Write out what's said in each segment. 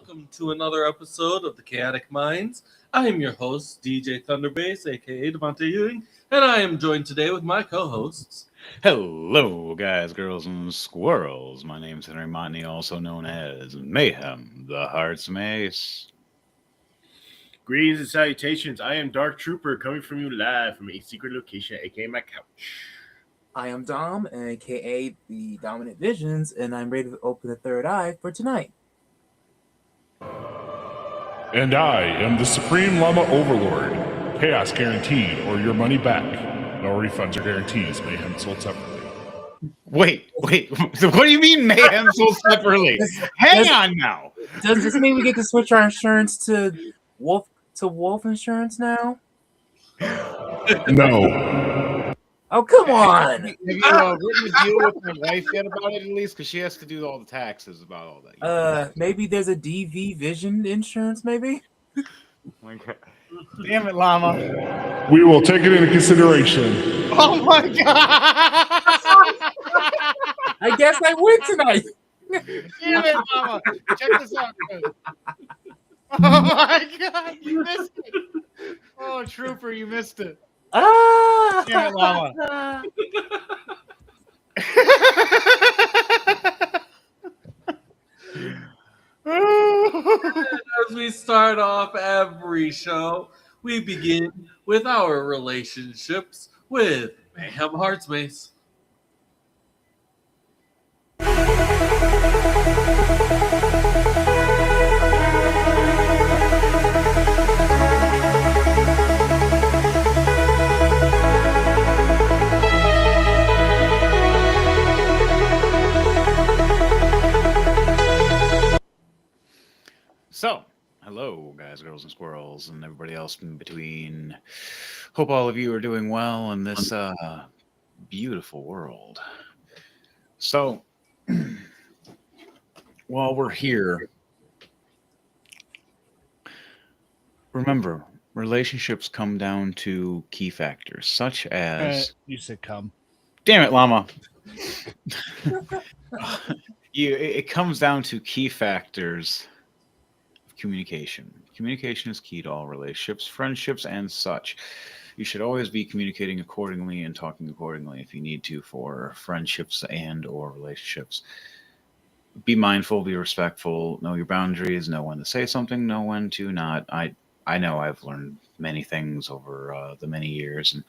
welcome to another episode of the Chaotic Minds. I am your host, DJ Thunderbase, aka Devontae Ewing, and I am joined today with my co-hosts. Hello, guys, girls, and squirrels. My name's Henry Montney, also known as Mayhem, the Heart's Mace. Greetings and salutations. I am Dark Trooper coming from you live from a secret location, aka my couch. I am Dom, aka the Dominant Visions, and I'm ready to open the third eye for tonight. And I am the Supreme Llama Overlord. Chaos guaranteed, or your money back. No refunds or guarantees. Mayhem sold separately. Wait. What do you mean Mayhem sold separately? Hang on now. Does this mean we get to switch our insurance to wolf insurance now? No. Oh, come on! Have you written a deal with my wife yet about it, at least? Because she has to do all the taxes about all that. Maybe there's a DV Vision insurance, maybe? Damn it, Llama. We will take it into consideration. Oh my god! I guess I win tonight! Damn it, Llama. Check this out, dude. Oh my god, you missed it. Oh, Trooper, you missed it. Ah! Damn it, Llama. As we start off every show, we begin with our relationships with Mayhem Hearts Mace. So, hello, guys, girls, and squirrels, and everybody else in between. Hope all of you are doing well in this beautiful world. So, while we're here, remember, relationships come down to key factors, such as... you said come. Damn it, Llama. It comes down to key factors. Communication. Communication is key to all relationships, friendships, and such. You should always be communicating accordingly and talking accordingly if you need to for friendships and or relationships. Be mindful, be respectful, know your boundaries, know when to say something, know when to not. I know I've learned many things over the many years and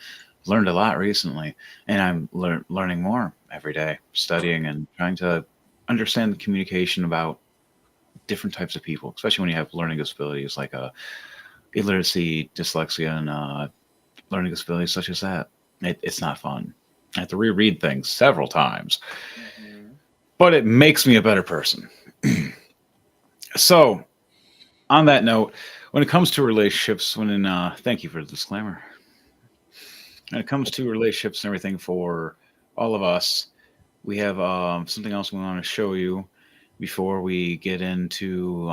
learned a lot recently, and I'm learning more every day, studying and trying to understand the communication about different types of people, especially when you have learning disabilities like illiteracy, dyslexia, and learning disabilities such as that. It's not fun. I have to reread things several times, but it makes me a better person. So, on that note, when it comes to relationships, thank you for the disclaimer. When it comes to relationships and everything for all of us, we have something else we want to show you before we get into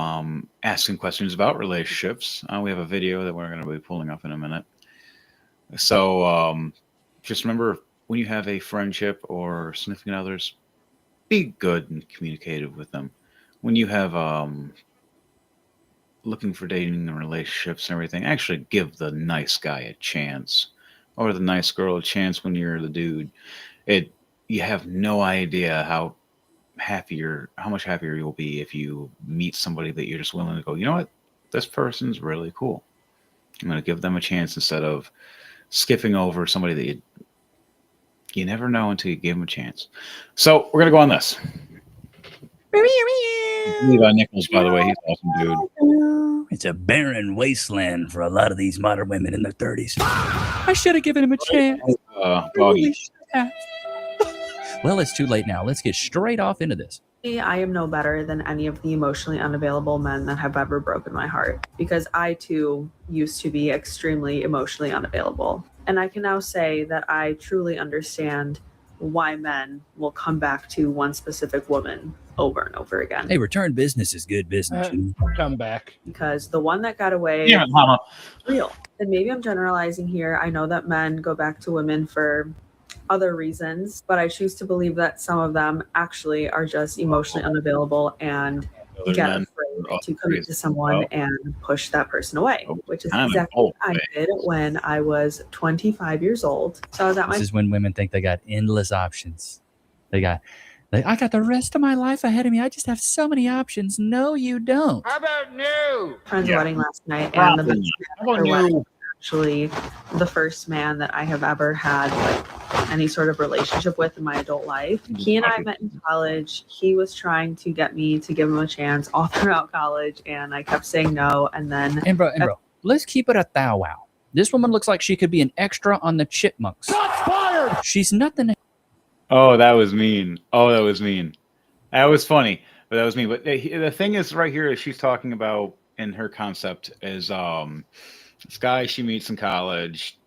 asking questions about relationships. We have a video that we're going to be pulling up in a minute. So just remember, when you have a friendship or significant others, be good and communicative with them. When you have looking for dating and relationships and everything, actually give the nice guy a chance, or the nice girl a chance when you're the dude. You have no idea how much happier you'll be if you meet somebody that you're just willing to go, you know what, this person's really cool. I'm going to give them a chance instead of skipping over somebody that you never know until you give them a chance. So we're going to go on this. Levi Nichols, by the way, he's awesome, dude. It's a barren wasteland for a lot of these modern women in their 30s. I should have given him a chance. Well, it's too late now. Let's get straight off into this. I am no better than any of the emotionally unavailable men that have ever broken my heart, because I too used to be extremely emotionally unavailable. And I can now say that I truly understand why men will come back to one specific woman over and over again. Hey, return business is good business. Come back. Because the one that got away Yeah, Mama. is real. And maybe I'm generalizing here. I know that men go back to women for other reasons, but I choose to believe that some of them actually are just emotionally unavailable and get afraid to commit to someone and push that person away, which is exactly what I did when I was 25 years old. So I was at This is when women think they got endless options. I got the rest of my life ahead of me. I just have so many options. No, you don't. How about no? friend's wedding last night, and the best man at her wedding was actually the first man that I have ever had like any sort of relationship with in my adult life. He and I met in college. He was trying to get me to give him a chance all throughout college, and I kept saying no. And then, bro, let's keep it a thou wow. This woman looks like she could be an extra on the Chipmunks. Shots fired! She's nothing. Oh, that was mean. That was funny, but that was mean. But the thing is, right here, is she's talking about in her concept is this guy she meets in college.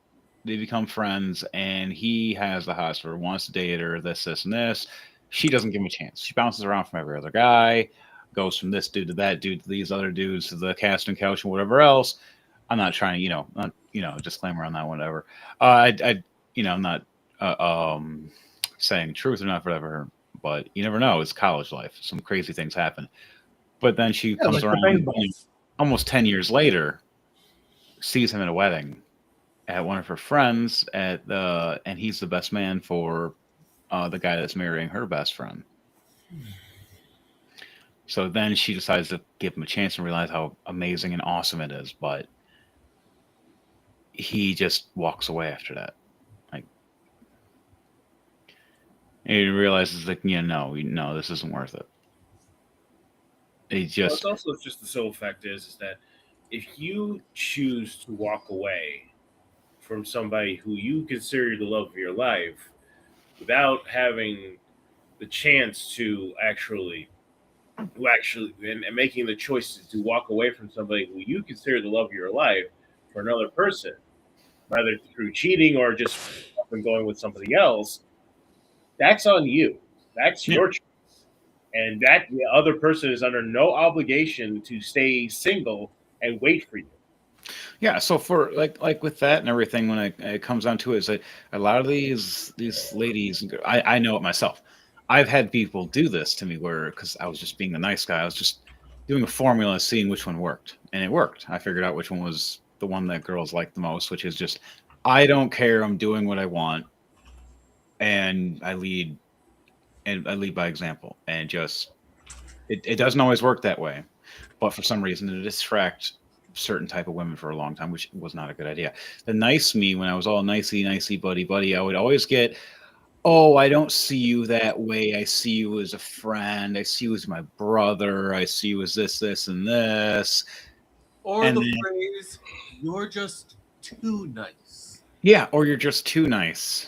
They become friends, and he has the hots for her, wants to date her, this, and this. She doesn't give him a chance. She bounces around from every other guy, goes from this dude to that dude to these other dudes to the casting couch and whatever else. I'm not trying to, disclaimer on that, whatever. I'm not saying truth or not, whatever, but you never know. It's college life. Some crazy things happen. But then she comes around almost 10 years later, sees him at a wedding at one of her friends and he's the best man for the guy that's marrying her best friend. So then she decides to give him a chance and realize how amazing and awesome it is, but he just walks away after that. And he realizes no, this isn't worth it. It's also just the sole fact is that if you choose to walk away from somebody who you consider the love of your life without having the chance to actually and making the choices to walk away from somebody who you consider the love of your life for another person, whether through cheating or just going with somebody else, that's on you. That's your choice. And that the other person is under no obligation to stay single and wait for you. Yeah, so for like with that and everything, when it comes down to it, is that a lot of these ladies, I know it myself. I've had people do this to me because I was just being the nice guy. I was just doing a formula, seeing which one worked, and it worked. I figured out which one was the one that girls like the most, which is just, I don't care. I'm doing what I want. And I lead by example, and just it doesn't always work that way, but for some reason it distracts certain type of women for a long time, which was not a good idea. The nice me, when I was all nicey buddy, I would always get, oh, I don't see you that way. I see you as a friend. I see you as my brother. I see you as this, and this. Or the phrase, you're just too nice. Yeah, or you're just too nice.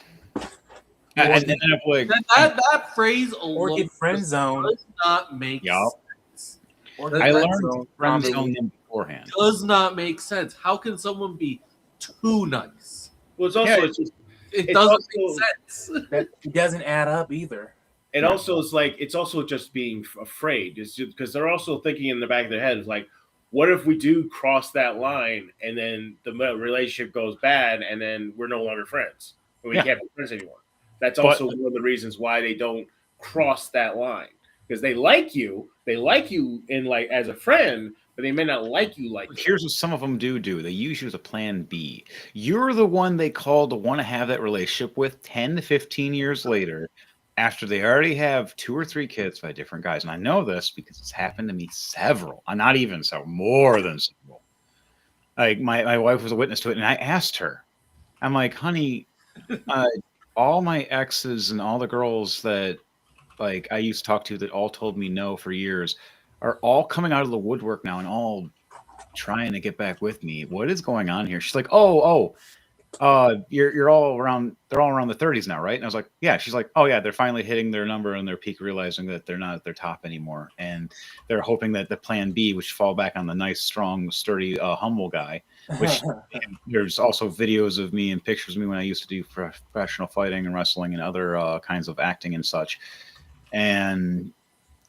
And then like, that phrase alone or get friend zone does not make sense. I learned friend zone them beforehand. Does not make sense. How can someone be too nice? Well, it's also it doesn't make sense. That doesn't add up either. And also, it's also just being afraid. It's just because they're also thinking in the back of their head, is like, what if we do cross that line and then the relationship goes bad and then we're no longer friends? We can't be friends anymore. That's also one of the reasons why they don't cross that line, because they like you in like as a friend, but they may not like you like. Here's what some of them do. They use you as a plan B. You're the one they call to want to have that relationship with 10 to 15 years later, after they already have 2 or 3 kids by different guys. And I know this because it's happened to me several. Not even several, more than several. Like my wife was a witness to it, and I asked her, I'm like, honey, all my exes and all the girls that like I used to talk to that all told me no for years are all coming out of the woodwork now and all trying to get back with me. What is going on here? She's like, you're all around. They're all around the 30s now, right? And I was like, yeah. She's like, oh yeah, they're finally hitting their number and their peak, realizing that they're not at their top anymore, and they're hoping that the plan B, which fall back on the nice, strong, sturdy, humble guy. Which there's also videos of me and pictures of me when I used to do professional fighting and wrestling and other kinds of acting and such. And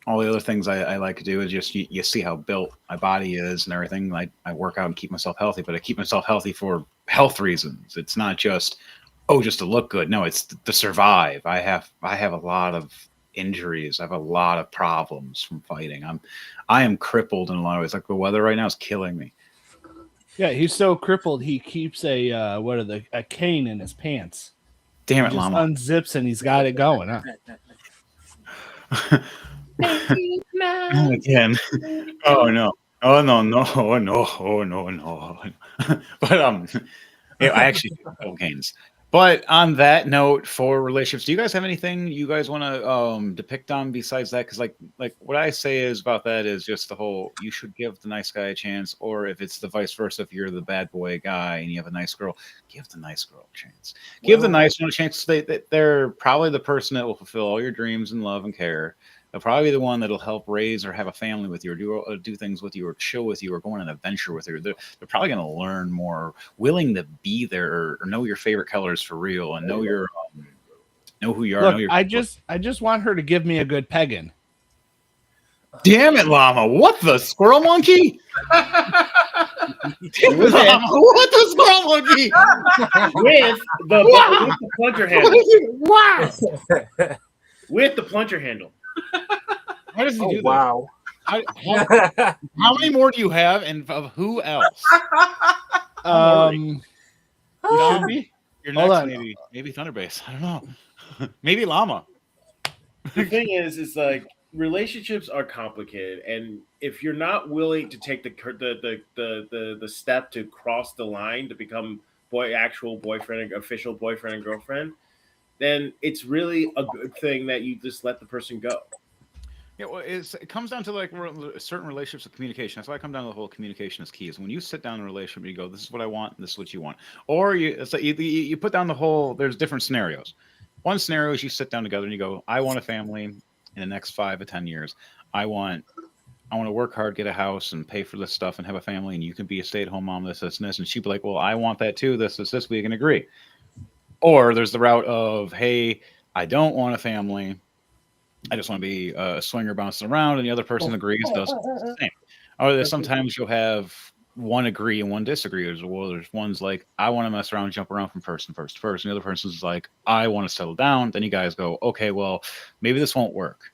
all the other things I like to do is just you see how built my body is and everything. Like I work out and keep myself healthy, but I keep myself healthy for health reasons. It's not just just to look good. No, it's to survive. I have a lot of injuries. I have a lot of problems from fighting. I am crippled in a lot of ways. Like the weather right now is killing me. Yeah, he's so crippled he keeps a a cane in his pants. Damn He it, just llama. unzips and he's got it going. Huh? Again. Oh no. Oh no. Oh no. Oh no. But yeah, I actually do have canes. But on that note, for relationships, do you guys have anything you guys want to depict on besides that? Because like what I say is about that is just the whole you should give the nice guy a chance, or if it's the vice versa, if you're the bad boy guy and you have a nice girl, give the nice girl a chance. Give the nice one a chance. They're probably the person that will fulfill all your dreams and love and care. They'll probably be the one that'll help raise or have a family with you, or do things with you, or chill with you, or go on an adventure with you. They're probably going to learn more, willing to be there, or know your favorite colors for real, and know your know who you are. Look, know your I just want her to give me a good pegging. Damn it, llama! What the squirrel monkey? Damn it, llama! What the squirrel monkey? with the plunger handle. Wow! With the plunger handle. How does he do that? Wow. How many more do you have, and of who else? You should be. You're Hold next, on. maybe Thunderbase. I don't know. Maybe llama. The thing is like relationships are complicated, and if you're not willing to take the step to cross the line to become actual boyfriend, official boyfriend and girlfriend, then it's really a good thing that you just let the person go. Yeah, well, it comes down to like certain relationships of communication. That's why I come down to the whole communication is key. Is when you sit down in a relationship, you go, "This is what I want. This is what you want," or it's like you put down the whole. There's different scenarios. One scenario is you sit down together and you go, "I want a family in the next 5 to 10 years. I want to work hard, get a house, and pay for this stuff, and have a family. And you can be a stay-at-home mom. This, and this." And she'd be like, "Well, I want that too. This. We can agree." Or there's the route of, "Hey, I don't want a family. I just want to be a swinger bouncing around," and the other person agrees, does the same. Or there's sometimes you'll have one agree and one disagree. There's one's like, "I want to mess around, jump around from person to person." The other person's like, "I want to settle down." Then you guys go, "Okay, well, maybe this won't work.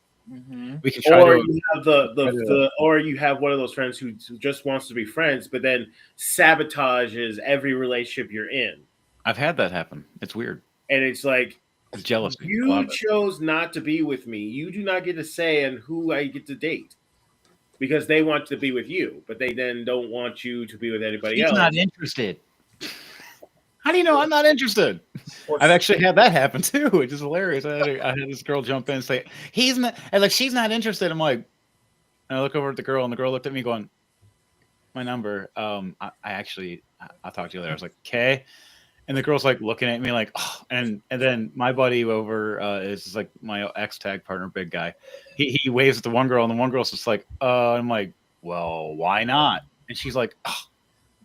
We can try Or to." you have or you have one of those friends who just wants to be friends, but then sabotages every relationship you're in. I've had that happen. It's weird. And it's like, It's jealousy. you chose not to be with me. You do not get a say in who I get to date because they want to be with you, but they then don't want you to be with anybody else. He's not interested. How do you know I'm not interested? I've actually had that happen too, which is hilarious. I had this girl jump in and say, "He's not," and like, "She's not interested." I'm like, and I look over at the girl, and the girl looked at me going, "My number. I'll talk to you later." I was like, "Okay." And the girl's like looking at me like, oh, and then my buddy over is like my ex-tag partner, big guy. He waves at the one girl, and the one girl's just like, I'm like, "Well, why not?" And she's like, "Oh,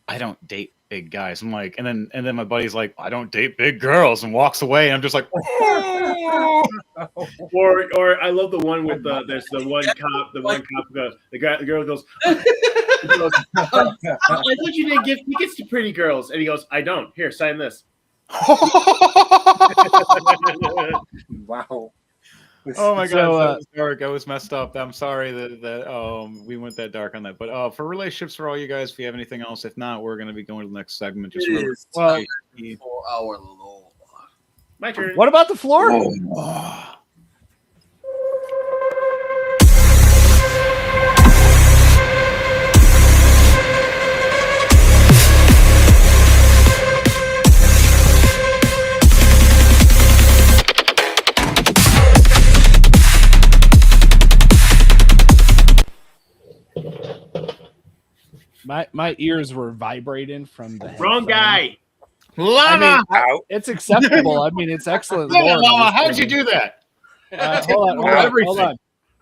I don't date big guys." I'm like, and then my buddy's like, "I don't date big girls," and walks away. And I'm just like, Or I love the one with there's the one cop goes, the girl goes, "I thought you didn't give tickets to pretty girls," and he goes, "I don't. Here, sign this." Wow. Oh my god, So, that was dark. I was messed up. I'm sorry that we went that dark on that. But for relationships, for all you guys, if you have anything else, if not, we're going to be going to the next segment. Just remember, Well, For our Lord. My turn. what about the floor? My ears were vibrating from the Wrong headphone. guy. Llama! It's acceptable. I mean, it's excellent. Llama, lore. how'd you do that?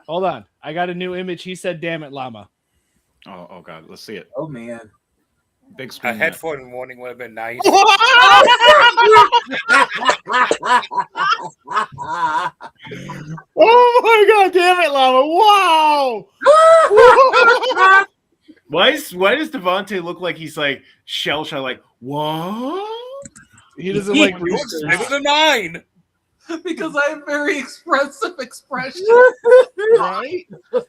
Hold on. I got a new image. He said, "Damn it, llama." Oh god, let's see it. Oh man. Big A screen. headphone warning would have been nice. Oh my god, damn it, Llama! Wow! Why does Devontae look like he's like shell shocked? Like, what? He doesn't like Six roosters. to 9. because I have very expressive expressions. Right? Oh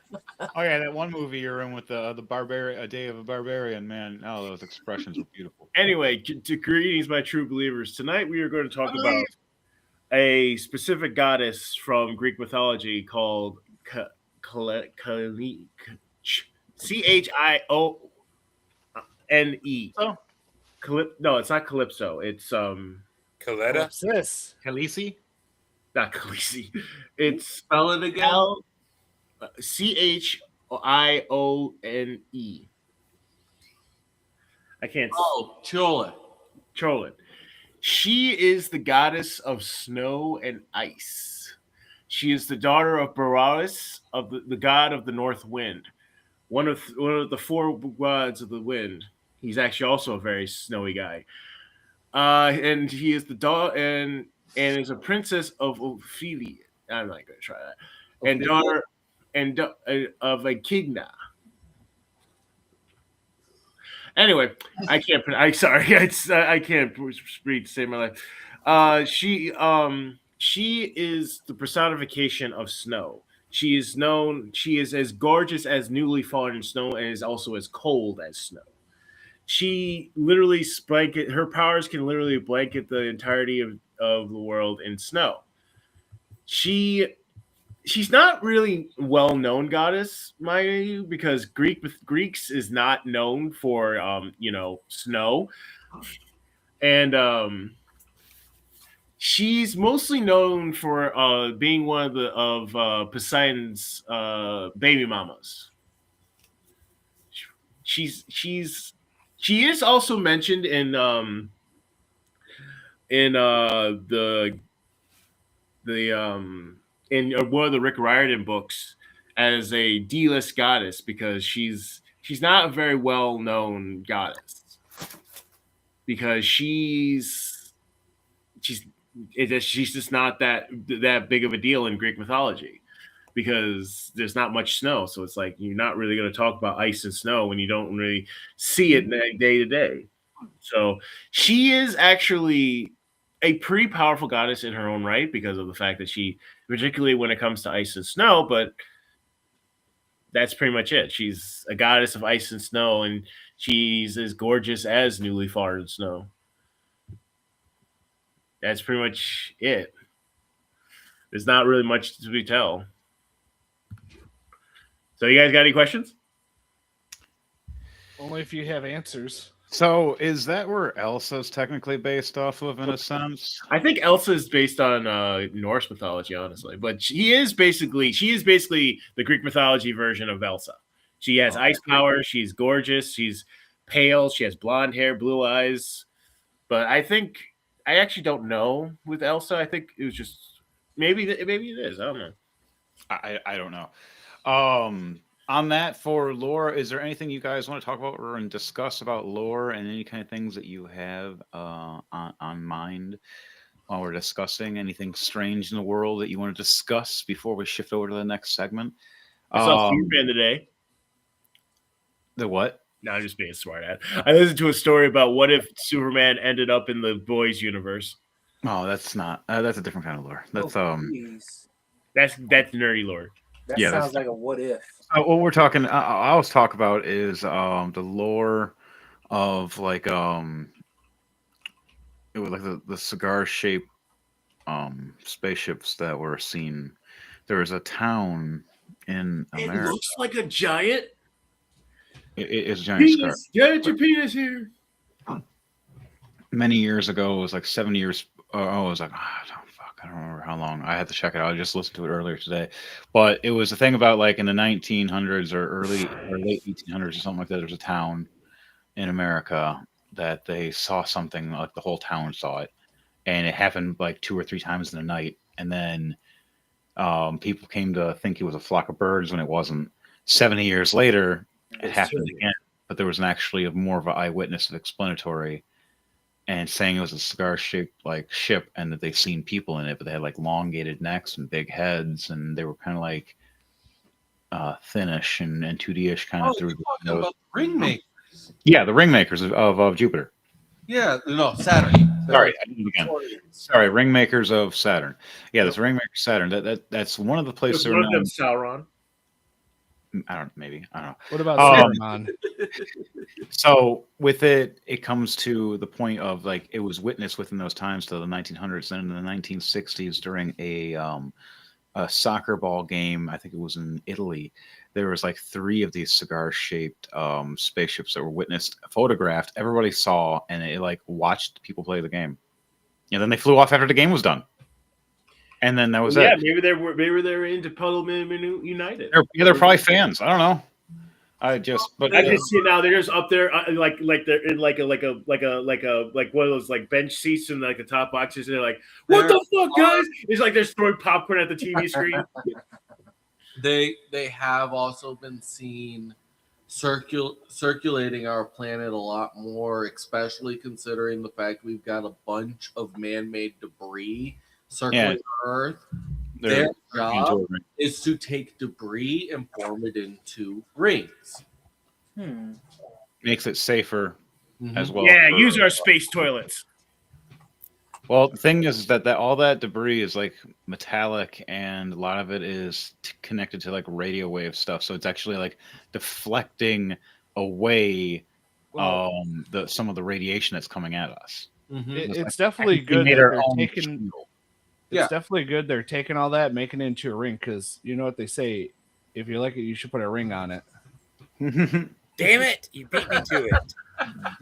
yeah, that one movie you're in with the barbarian, A Day of a Barbarian, man. Oh, those expressions were beautiful. Anyway, to greetings, my true believers. Tonight we are going to talk about a specific goddess from Greek mythology called Chione. Oh, No, it's not Calypso. It's Coletta? Sis. Khaleesi? not Khaleesi. It's Spell it again. Chione. I can't Oh, Chola. troll it. She is the goddess of snow and ice. She is the daughter of Boreas, of the god of the north wind. One of the four gods of the wind. He's actually also a very snowy guy. And he is the daughter and is a princess of Ophelia. I'm not going to try that. And daughter of Echidna. Anyway, I can't. Sorry, I can't read to save my life. She is the personification of snow. She is known. She is as gorgeous as newly fallen snow, and is also as cold as snow. She literally her powers can literally blanket the entirety of the world in snow. She's not really well-known goddess, mind you, because Greeks is not known for snow, and she's mostly known for being one of Poseidon's baby mamas. She is also mentioned in the in one of the Rick Riordan books as a D-list goddess because she's not a very well-known goddess because she's just not that big of a deal in Greek mythology because there's not much snow. So it's like you're not really going to talk about ice and snow when you don't really see it day to day. So she is actually a pretty powerful goddess in her own right because of the fact that she, particularly when it comes to ice and snow, but that's pretty much it. She's a goddess of ice and snow, and she's as gorgeous as newly fallen snow. That's pretty much it. There's not really much to be tell. So you guys got any questions? Only if you have answers. So is that where Elsa's technically based off of, in a sense? I think Elsa is based on Norse mythology, honestly, but she is basically the Greek mythology version of Elsa. She has ice power. She's gorgeous. She's pale. She has blonde hair, blue eyes. But I actually don't know with Elsa. I think it was just maybe it is. I don't know. I don't know. On that, for lore, is there anything you guys want to talk about or discuss about lore and any kind of things that you have on mind while we're discussing anything strange in the world that you want to discuss before we shift over to the next segment? I saw Superman today. The what? No, I'm just being smart at. I listened to a story about what if Superman ended up in the boys' universe. Oh, that's not. That's a different kind of lore. That's Jeez. That's nerdy lore. That yeah, sounds like a what if. what we're talking. I was talking about is the lore of like it was like the cigar shaped spaceships that were seen. There was a town in America. It looks like a giant. It's a giant cigar. Get your penis here. Many years ago, it was like 7 years. It was like I don't remember how long. I had to check it out. I just listened to it earlier today, but it was a thing about like in the 1900s or late 1800s or something like that. There was a town in America that they saw something like the whole town saw it, and it happened like 2 or 3 times in the night. And then people came to think it was a flock of birds when it wasn't. 70 years later, it happened again, but there was actually more of an eyewitness of explanatory. And saying it was a cigar-shaped like ship, and that they've seen people in it, but they had like elongated necks and big heads, and they were kind of like thinnish and 2D-ish kind of through you're the talking nose. about the Ringmakers. Yeah, the Ringmakers of Jupiter. Yeah, no, Saturn. Sorry, I did it again. Sorry, Ringmakers of Saturn. Yeah, this Ringmaker Saturn. That's one of the places. One of them, Sauron. I don't know. What about Um, Saruman? So with it comes to the point of like it was witnessed within those times to the 1900s and in the 1960s during a soccer ball game. I think it was in Italy. There was like 3 of these cigar-shaped spaceships that were witnessed, photographed. Everybody saw, and it like watched people play the game. And then they flew off after the game was done. And then that was Yeah, it. maybe they were into Puddleman United. They're probably fans. I don't know. I just see now they're just up there like they're in like one of those like bench seats in like the top boxes, and they're like, "What the fuck, guys?" It's like they're throwing popcorn at the TV screen. They have also been seen circulating our planet a lot more, especially considering the fact we've got a bunch of man-made debris circling Earth. Their job is to take debris and form it into rings. Makes it safer as well. Yeah, use our space toilets. Well, the thing is that all that debris is like metallic, and a lot of it is connected to like radio wave stuff. So it's actually like deflecting away some of the radiation that's coming at us. It's definitely good that they're taking. It's definitely good they're taking all that, making it into a ring, because you know what they say: if you like it, you should put a ring on it. Damn it! You beat me to it.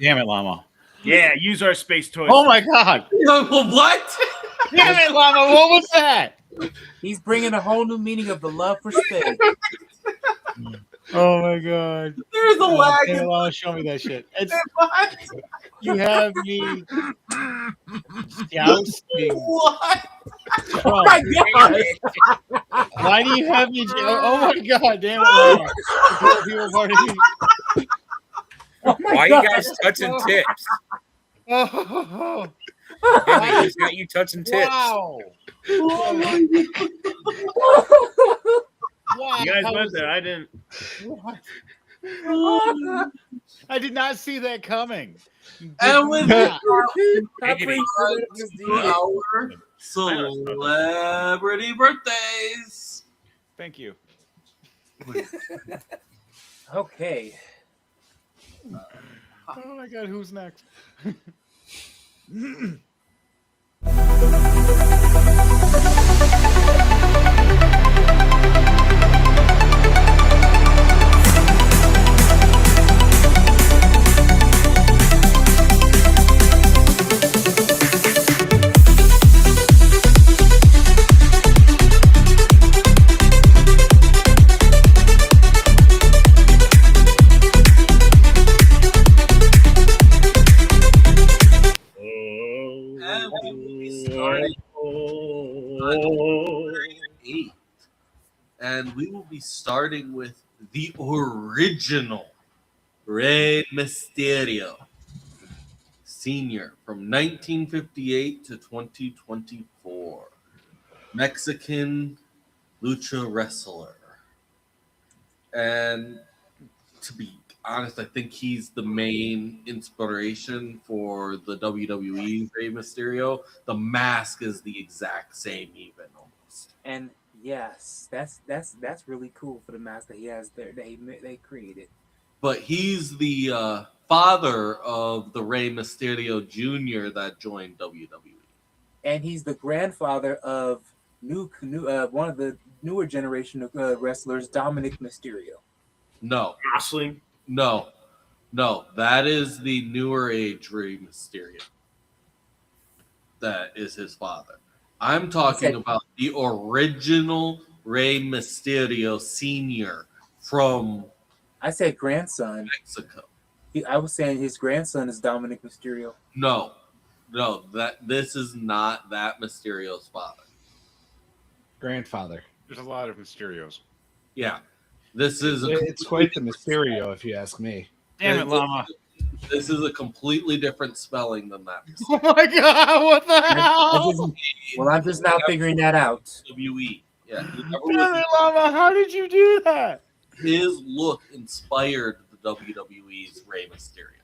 Damn it, Llama. Yeah, use our space toilets. Oh my god! What? Damn it, Llama! What was that? He's bringing a whole new meaning of the love for space. Oh my god! There's a lag. Damn it, Llama, show me that shit. You have me jousting. What? Oh my god! Why do you have me? Oh my god! Damn it! Why are you guys touching tips? Oh, Hey, he's got you touching tips. wow! Wow! You guys went there. I didn't. What? I did not see that coming. And with Yeah. our celebrity birthdays. Thank you. Okay. Oh my god, who's next? And we will be starting on February 8th. And we will be starting with the original Rey Mysterio, Sr. from 1958 to 2024. Mexican lucha wrestler. And to be honest, I think he's the main inspiration for the WWE's Rey Mysterio. The mask is the exact same, even almost. And yes, that's really cool for the mask that he has there. They created. But he's the father of the Rey Mysterio Jr. that joined WWE. And he's the grandfather of one of the newer generation of wrestlers, Dominic Mysterio. No, Wrestling. no, that is the newer age Rey Mysterio. That is his father. I'm talking about the original Rey Mysterio Sr. from I said grandson. Mexico. I was saying his grandson is Dominic Mysterio. No, that this is not that Mysterio's father. Grandfather. There's a lot of Mysterios. Yeah, this is It's quite the Mysterio, if you ask me. Damn it, Llama. This is a completely different spelling than that. Oh my god, what the hell? I'm just now figuring that out. WWE. Yeah. Damn it, Llama, how did you do that? His look inspired the WWE's Rey Mysterio.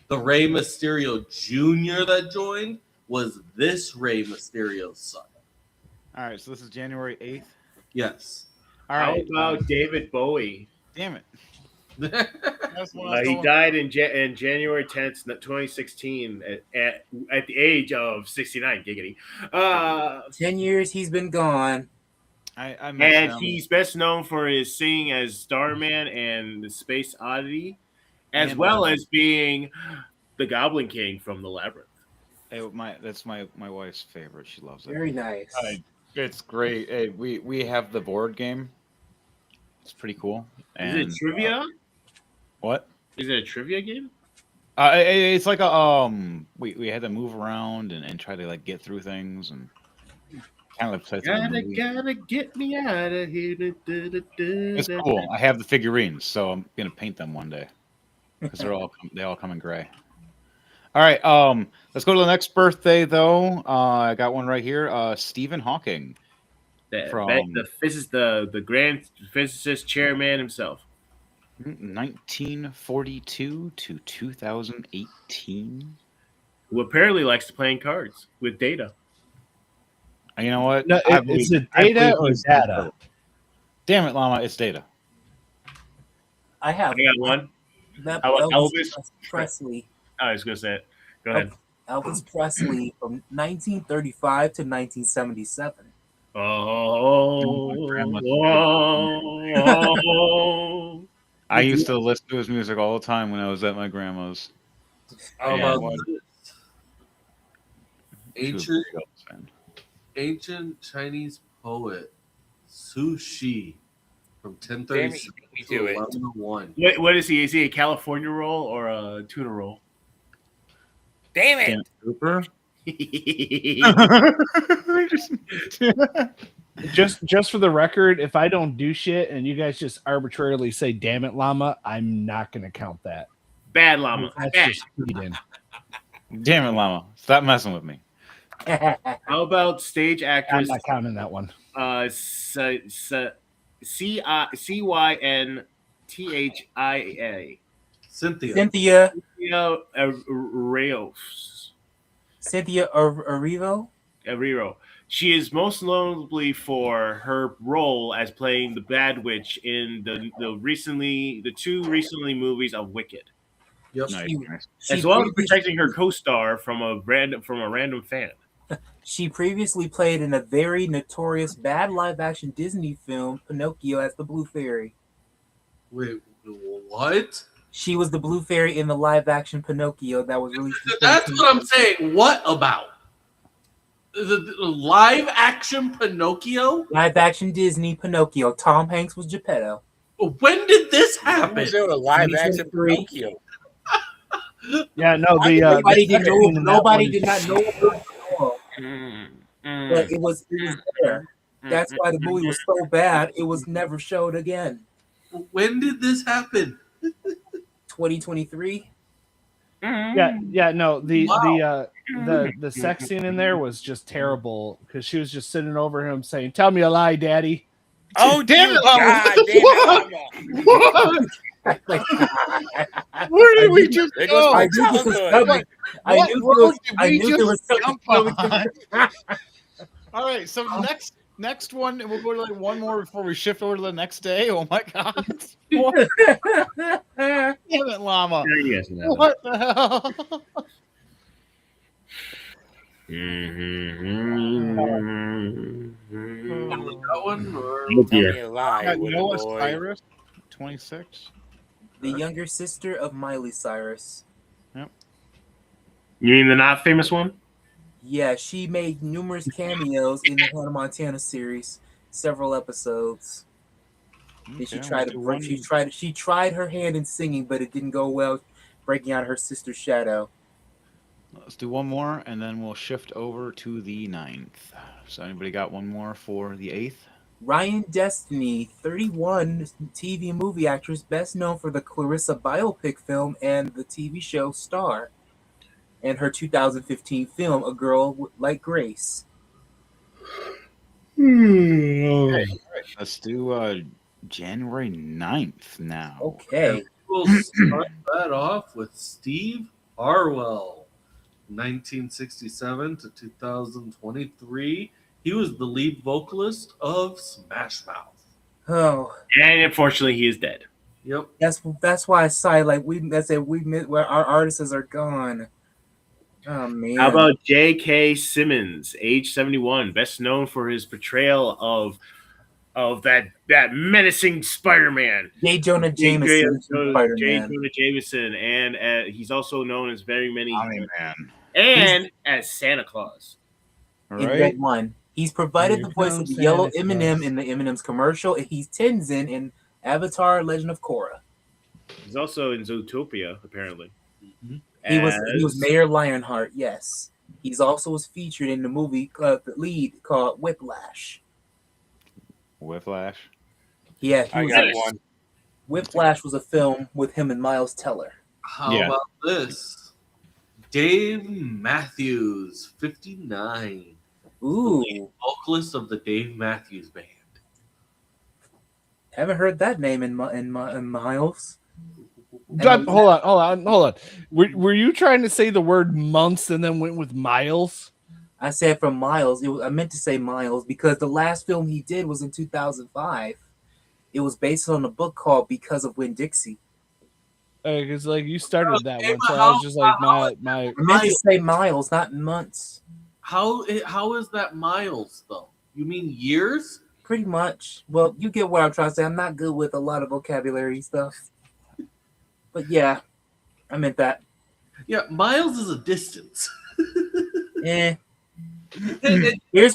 The Rey Mysterio Jr. that joined was this Rey Mysterio's son. All right, so this is January 8th. Yes. All right. How about David Bowie? Damn it. He died in January 10th, 2016 at the age of 69. Giggity. 10 years he's been gone. And he's best known for his singing as Starman and the Space Oddity, as well as being the Goblin King from the Labyrinth. Hey, that's my wife's favorite. She loves it. Very nice. It's great. Hey, we have the board game. It's pretty cool. Is it trivia? What? Is it a trivia game? It's like a we had to move around and try to like get through things and kind of like play through. Gotta get me out of here. It's cool. I have the figurines, so I'm gonna paint them one day because they all come in gray. All right, let's go to the next birthday though. I got one right here. Stephen Hawking, the grand physicist chairman himself. 1942 to 2018. Who apparently likes to play cards with Data. You know what? No, is it Data or Data? Damn it, Llama! It's Data. I got one. That Elvis Presley. I was going to say it. Go ahead. Elvis Presley from 1935 to 1977. I used to listen to his music all the time when I was at my grandma's. How about ancient Chinese poet Su Shi from 1036 to 1101. What is he? Is he a California roll or a tuna roll? Damn it! Cooper. Just for the record, if I don't do shit and you guys just arbitrarily say "damn it, Llama," I'm not going to count that. Bad Llama. That's Bad. just cheating. Damn it, Llama! Stop messing with me. How about stage actress? I'm not counting that one. CYNTHIA. Cynthia Reyes. Cynthia Erivo. She is most notably for her role as playing the Bad Witch in the two recently movies of Wicked. Yep. As well as protecting her co-star from a random fan. She previously played in a very notorious bad live-action Disney film, Pinocchio, as the Blue Fairy. Wait, what? She was the Blue Fairy in the live-action Pinocchio that was released. That's what I'm saying. What about the live-action Pinocchio? Live-action Disney Pinocchio. Tom Hanks was Geppetto. When did this happen? Was there a live-action Pinocchio? Yeah, no. Nobody did not know it was but it was there. That's why the movie was so bad. It was never showed again. When did this happen? 2023. Yeah, no. The sex scene in there was just terrible because she was just sitting over him saying, "Tell me a lie, Daddy." Oh, damn it, Llama! Where did we just go? I knew there was something. All right, so next one, and we'll go to like one more before we shift over to the next day. Oh my god! Damn it, Llama! What the hell? That one or Noah Cyrus, 26. The younger sister of Miley Cyrus. Yep. You mean the not famous one? Yeah, she made numerous cameos in the Hannah Montana series, several episodes. Okay, she tried her hand in singing, but it didn't go well, breaking out her sister's shadow. Let's do one more, and then we'll shift over to the 9th. So anybody got one more for the 8th? Ryan Destiny, 31, TV and movie actress, best known for the Clarissa biopic film and the TV show Star, and her 2015 film A Girl Like Grace. Okay, let's do January 9th now. Okay. We'll start that off with Steve Harwell. 1967 to 2023, he was the lead vocalist of Smash Mouth. Oh, And unfortunately, he is dead. Yep. That's why I sigh. Like where our artists are gone. Oh man. How about J.K. Simmons, age 71, best known for his portrayal of that menacing Spider-Man. J. Jonah Jameson, Spider-Man. Jameson, and he's also known as very many Man. and as Santa Claus. In Red One. He's provided the voice of the yellow M&M in the M&M's commercial, and he's Tenzin in Avatar: Legend of Korra. He's also in Zootopia, apparently. Mm-hmm. He was Mayor Lionheart. Yes, he's also was featured in the movie the lead called Whiplash. Whiplash. Yeah, I got one. Whiplash was a film with him and Miles Teller. How about this? Dave Matthews, 59. Ooh, vocalist of the Dave Matthews Band. Haven't heard that name in Miles. Hold on. Were you trying to say the word months and then went with Miles? I said from Miles. I meant to say Miles because the last film he did was in 2005. It was based on a book called Because of Winn-Dixie. Because like you started that one, so I was just like my. I meant to say Miles, not months. How is that miles though? You mean years? Pretty much. Well, you get what I'm trying to say. I'm not good with a lot of vocabulary stuff. But yeah, I meant that. Yeah, miles is a distance. Here's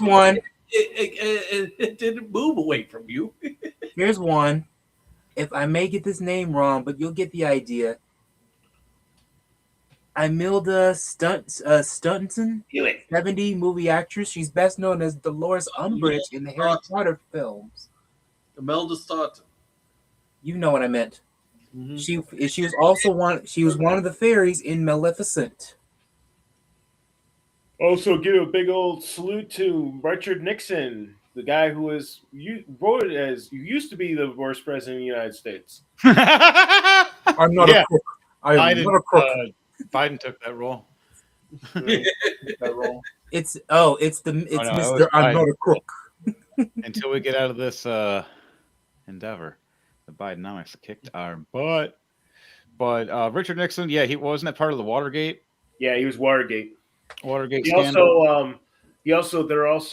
one. It didn't move away from you. Here's one. If I may get this name wrong, but you'll get the idea. Imelda Staunton, 70 movie actress. She's best known as Dolores Umbridge in the Harry Potter films. Imelda Staunton. You know what I meant. Mm-hmm. She was also one. She was one of the fairies in Maleficent. Also, give a big old salute to Richard Nixon, the guy who was voted as used to be the worst president of the United States. I'm not a crook. I'm not a crook. Biden took that role. It's Mr. I'm not a crook. Until we get out of this endeavor, the Bidenomics kicked our butt. But Richard Nixon, yeah, he wasn't that part of the Watergate. Yeah, he was Watergate. He scandal. He also was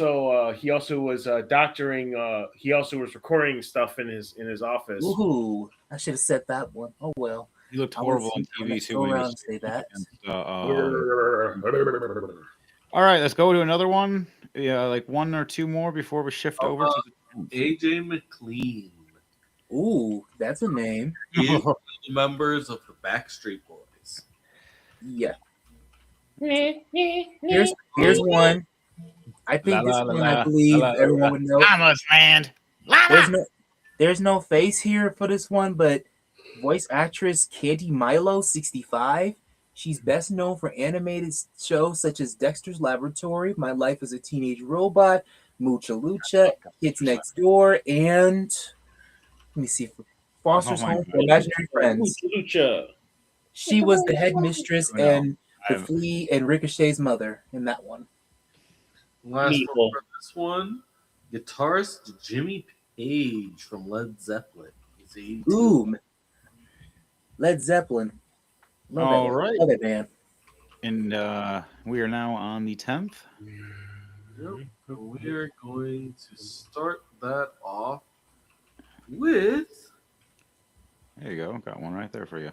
doctoring. He also was recording stuff in his office. Ooh, I should have said that one. Oh well. He looked horrible on TV too. Say that. All right, let's go to another one. Yeah, like one or two more before we shift over to the AJ McLean. Ooh, that's a name. Members of the Backstreet Boys. Yeah. Here's one. I think this one I believe everyone would know. Almost land. There's no face here for this one, but voice actress Candy Milo, 65. She's best known for animated shows such as Dexter's Laboratory, My Life as a Teenage Robot, Mucha Lucha, Kids Next Door, and let me see, Foster's Home for Imaginary Friends. Lucha. She was the headmistress and the Flea and Ricochet's mother in that one. Last one for this one, guitarist Jimmy Page from Led Zeppelin. Boom. Led Zeppelin. All right. Love it, man. And we are now on the 10th. Yep. We are going to start that off with... There you go. Got one right there for you.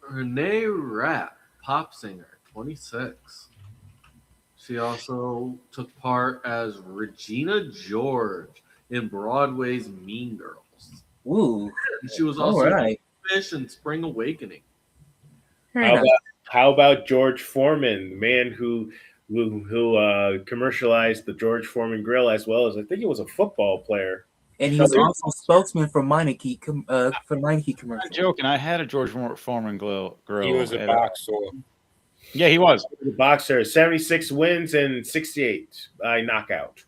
Renee Rapp, pop singer, 26. She also took part as Regina George in Broadway's Mean Girls. Ooh. And she was also Fish in Spring Awakening. How about George Foreman, the man who commercialized the George Foreman grill, as well as I think he was a football player. And he was also spokesman for Meineke commercial. I'm joking. I had a George Foreman grill. He was a boxer. Yeah, he was. The boxer, 76 wins and 68 by knockout.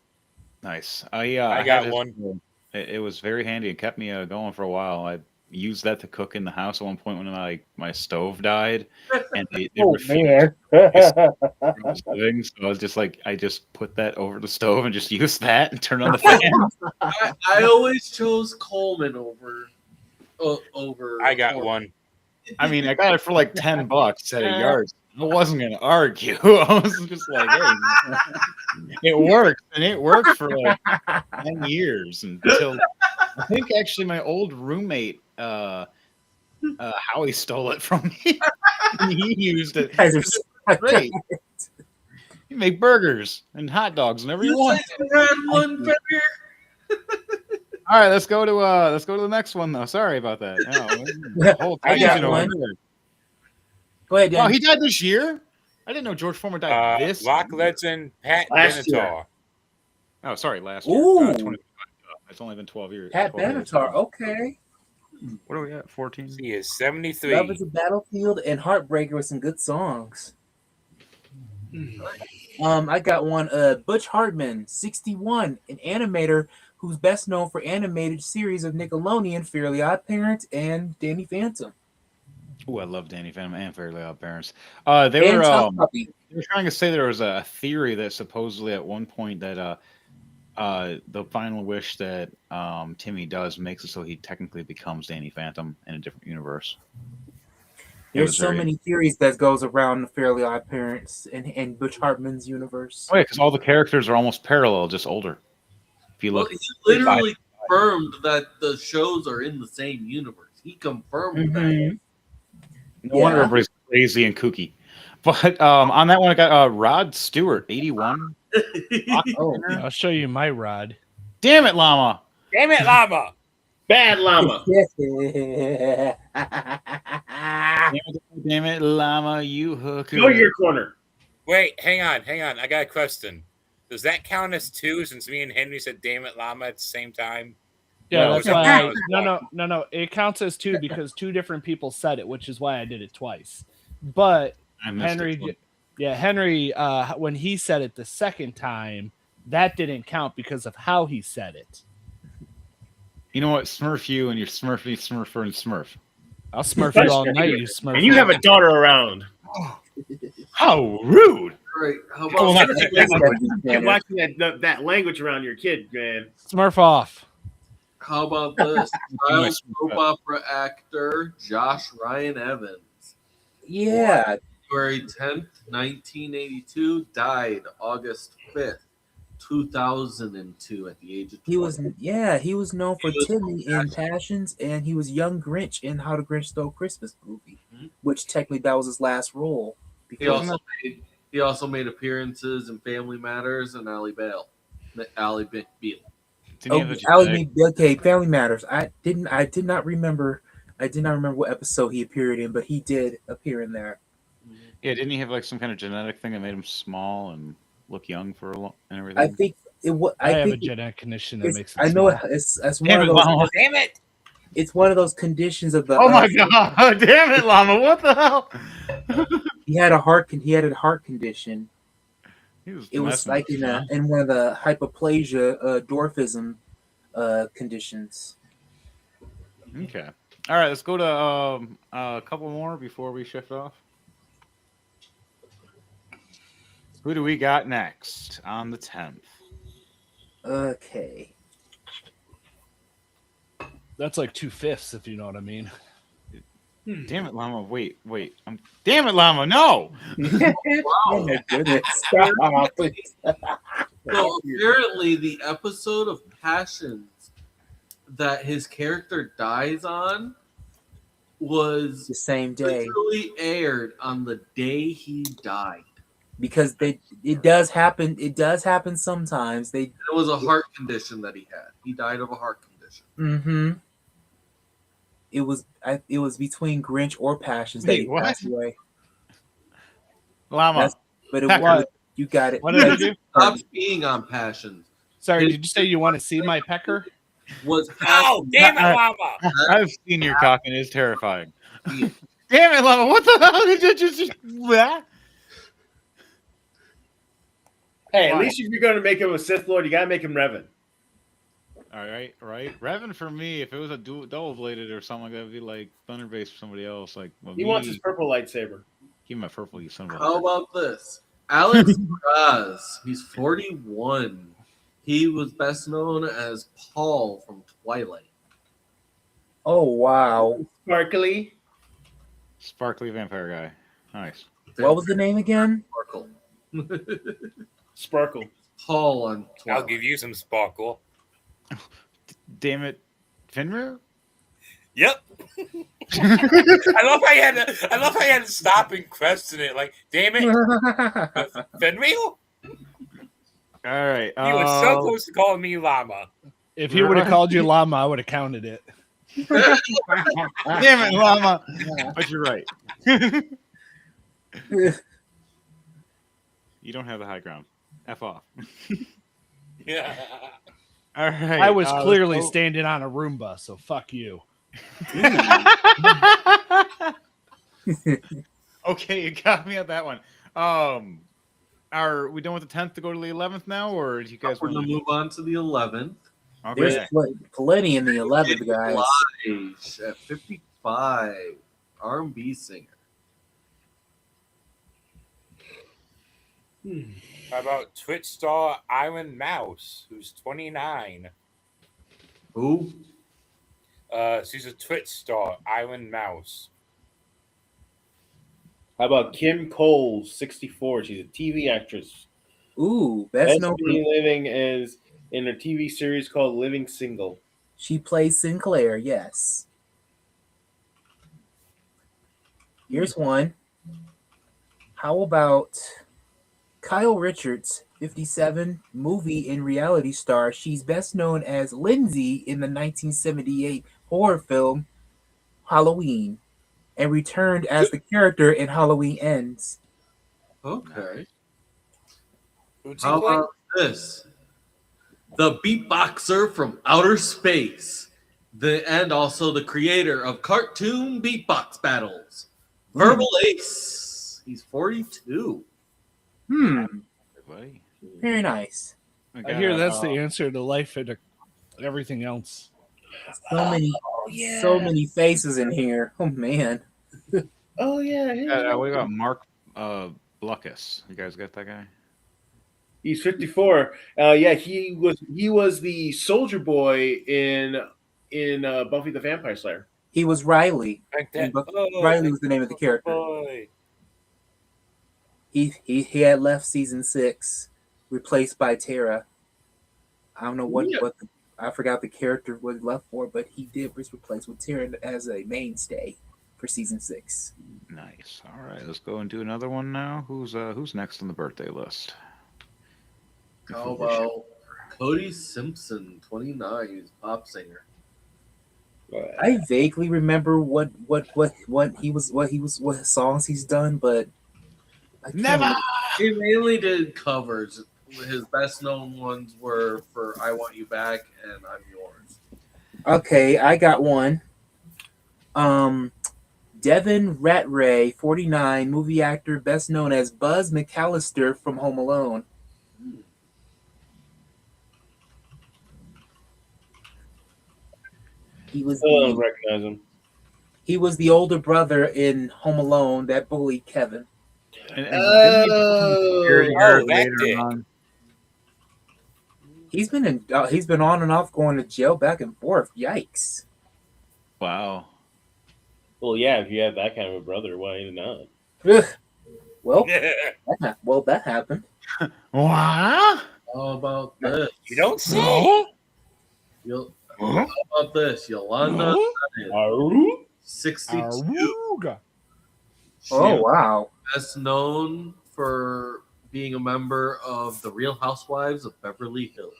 Nice. I got one. It was very handy and kept me going for a while. used that to cook in the house at one point when my stove died, and it Oh refused. man. So I was just like, I just put that over the stove and just used that and turned on the fan. I always chose Coleman over. I got one. I mean, I got it for like $10 at a yard. I wasn't gonna argue. I was just like, hey, it worked, and it worked for like 10 years until I think actually my old roommate Howie stole it from me. He used it. Guys are so Great. You make burgers and hot dogs whenever you want. Had one better. All right, let's go to the next one though. Sorry about that. I got one. Go ahead, Dan. Oh, he died this year? I didn't know George Foreman died this Loch year. Legend, Pat Last year. Benatar. Oh, sorry, last year. Ooh. 25. It's only been 12 years. Pat 12 years. Benatar. Okay. What are we at? 14? He is 73. Love is a Battlefield and Heartbreaker with some good songs. I got one. Butch Hartman, 61, an animator who's best known for animated series of Nickelodeon, Fairly Odd Parents, and Danny Phantom. Oh, I love Danny Phantom and Fairly Odd Parents. And They were Teletubby. trying to say there was a theory that supposedly at one point that the final wish that Timmy does makes it so he technically becomes Danny Phantom in a different universe. There's so many theories that goes around the Fairly Odd Parents and Butch Hartman's universe. Oh yeah, because all the characters are almost parallel, just older. If you Well, look, he literally confirmed that the shows are in the same universe. He confirmed that. no wonder everybody's crazy and kooky. But on that one, I got Rod Stewart, 81. Oh, I'll show you my rod. Damn it, Llama! Damn it, Llama! Bad llama. Damn it, Llama! You hooker! Go to your corner. Wait, hang on. I got a question. Does that count as two since me and Henry said damn it, Llama at the same time? Yeah, No, that's it's why. okay. No. It counts as two because two different people said it, which is why I did it twice. But I missed Henry, it. Henry, when he said it the second time, that didn't count because of how he said it. You know what? Smurf you and your Smurfy, Smurfer, and Smurf. I'll smurf you all night, you smurf. And you have a daughter around. How rude! Right. How Oh, about You're watching that language around your kid, man. Smurf off. How about this? Child soap opera actor Josh Ryan Evans. yeah. February 10th, 1982, died August 5th, 2002 at the age of 20. He was known for was Timmy in Passions, and he was young Grinch in How the Grinch Stole Christmas movie, which technically that was his last role. He also made appearances in Family Matters and Ally Beale. Okay, Family Matters. I did not remember what episode he appeared in, but he did appear in there. Yeah, didn't he have like some kind of genetic thing that made him small and look young for a long and everything? I think it was. I have a genetic condition that makes it. I know small. it's one Damn of it, those. Llama. Damn it! It's one of those conditions of the. Oh my god! Damn it, Llama! What the hell? He had a heart condition. It It was like in one of the hypoplasia dwarfism conditions. Okay. All right, let's go to a couple more before we shift off. Who do we got next on the 10th? Okay. That's like 2/5, if you know what I mean. Damn it, Llama! Wait! Damn it, Llama! No! Oh my goodness! Stop. So apparently, the episode of Passions that his character dies on was The same day, literally aired on the day he died. because it does happen. It does happen sometimes. It was a heart condition that he had. He died of a heart condition. Mm-hmm. It was between Grinch or Passions that Wait, he what? passed away. Llama! But it Pecker. was, you got it. What did I do? Stopped being on Passions. Sorry, did you say you want to see my pecker? Was Oh, damn it, Llama! I've seen your cock and it's terrifying. Damn it, Llama! What the hell did you just? Hey, at least if you're going to make him a Sith Lord, you got to make him Revan. All right. Revan for me, if it was a double bladed or something like that, would be like Thunderbase for somebody else. Like He wants his purple lightsaber. Give him a purple, you son of a. How about this? Alex Raz, he's 41. He was best known as Paul from Twilight. Oh wow! Sparkly vampire guy. Nice. What was the name again? Sparkle. Sparkle. Paul on Twilight. I'll give you some sparkle. Damn it, Fenrir. Yep. I love how you had to stop and question it. Like, damn it, Fenrir. All right. You were so close to calling me llama. If he would have called you llama, I would have counted it. Damn it, llama. But you're right. You don't have the high ground. F off. Yeah. All right. I was clearly standing on a Roomba, so fuck you. Okay, you got me at that one. Are we done with the 10th to go to the 11th now, or do you guys We're want gonna move on to the 11th. Okay. There's plenty in the 11th, guys. Lige at 55, R&B singer. How about Twitch star Iron Mouse, who's 29? Who? She's a Twitch star, Iron Mouse. How about Kim Cole, 64? She's a TV actress. Ooh, best known. Living is in a TV series called Living Single. She plays Sinclair. Yes. Here's one. How about Kyle Richards, 57, movie and reality star. She's best known as Lindsay in the 1978 horror film Halloween, and returned as the character in Halloween Ends. Okay. How about this? The beatboxer from outer space, and also the creator of cartoon beatbox battles, Verbal Ace. He's 42. Very nice. I hear that's the answer to life and everything else. So many faces in here. Oh man. Oh yeah. We got Mark Bluckus. You guys got that guy? He's 54. Yeah, he was the soldier boy in Buffy the Vampire Slayer. He was Riley. Oh, Riley was the name of the character. boy. He had left season 6, replaced by Tara. I don't know what I forgot the character was left for, but he was replaced with Tara as a mainstay for season 6. Nice. All right, let's go and do another one now. Who's next on the birthday list? How about Cody Simpson, 29? He's a pop singer. I vaguely remember what songs he's done, but Never. He mainly did covers. His best known ones were for "I Want You Back" and "I'm Yours." Okay, I got one. Devin Ratray, 49, movie actor, best known as Buzz McAllister from Home Alone. He was. I don't recognize him. He was the older brother in Home Alone that bullied Kevin. That dick. He's been on and off going to jail back and forth. Yikes! Wow. Well, yeah, if you have that kind of a brother, why not? Well, that happened. What? How about this? You don't say. How about this? Yolanda, 62. Oh wow! Best known for being a member of the Real Housewives of Beverly Hills.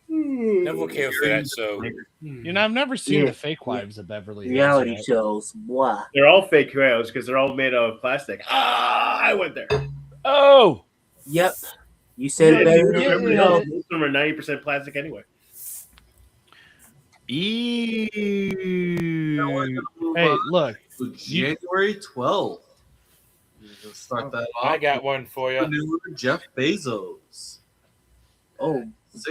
Never care for that show. You know, I've never seen the fake wives of Beverly Hills. Reality shows. Blah. They're all fake heroes because they're all made of plastic. I went there. Oh. Yep. You said it better than everybody else. Most of them are 90% plastic anyway. Ew. Hey, look. January 12th. Start that off. I got one for you. Jeff Bezos. Oh,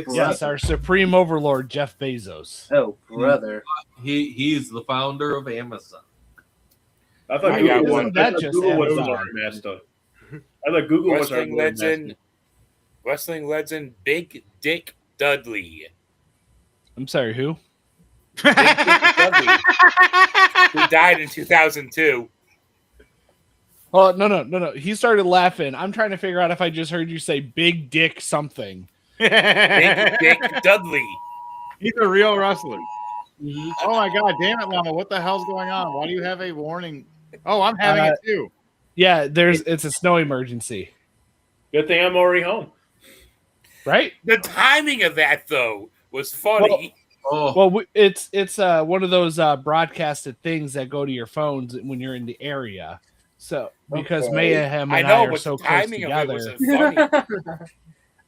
Yes, our supreme overlord, Jeff Bezos. Oh, brother. He's the founder of Amazon. I thought Google was our master. I thought Google was our legend. Wrestling legend Big Dick Dudley. I'm sorry, who? Big Dick Dudley, who died in 2002. Oh, no. He started laughing. I'm trying to figure out if I just heard you say Big Dick something. Big Dick Dudley. He's a real wrestler. Mm-hmm. Oh my God, damn it, Llama. What the hell's going on? Why do you have a warning? Oh, I'm having it too. Yeah, it's a snow emergency. Good thing I'm already home. Right? The timing of that, though, was funny. Well, it's one of those broadcasted things that go to your phones when you're in the area. So because Mayhem and I are so close together.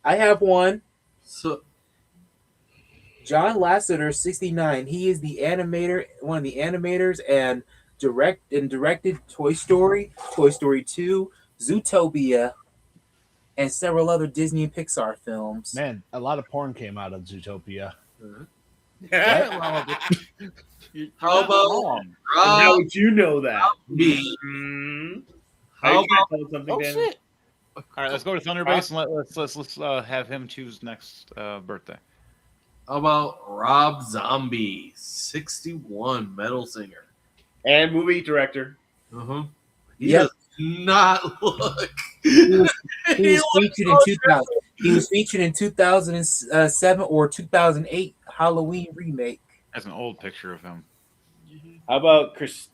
I have one. So John Lasseter, 69. He is the animator, one of the animators, and directed Toy Story, Toy Story 2, Zootopia, and several other Disney and Pixar films. Man, a lot of porn came out of Zootopia. How about how would you know that? How about something, shit. All right, let's go to Thunderbase and let's have him choose next birthday. How about Rob Zombie, 61, metal singer and movie director? He does not look. He was featured in 2000. He was featured in 2007 or 2008 Halloween remake. That's an old picture of him. How about Kirst?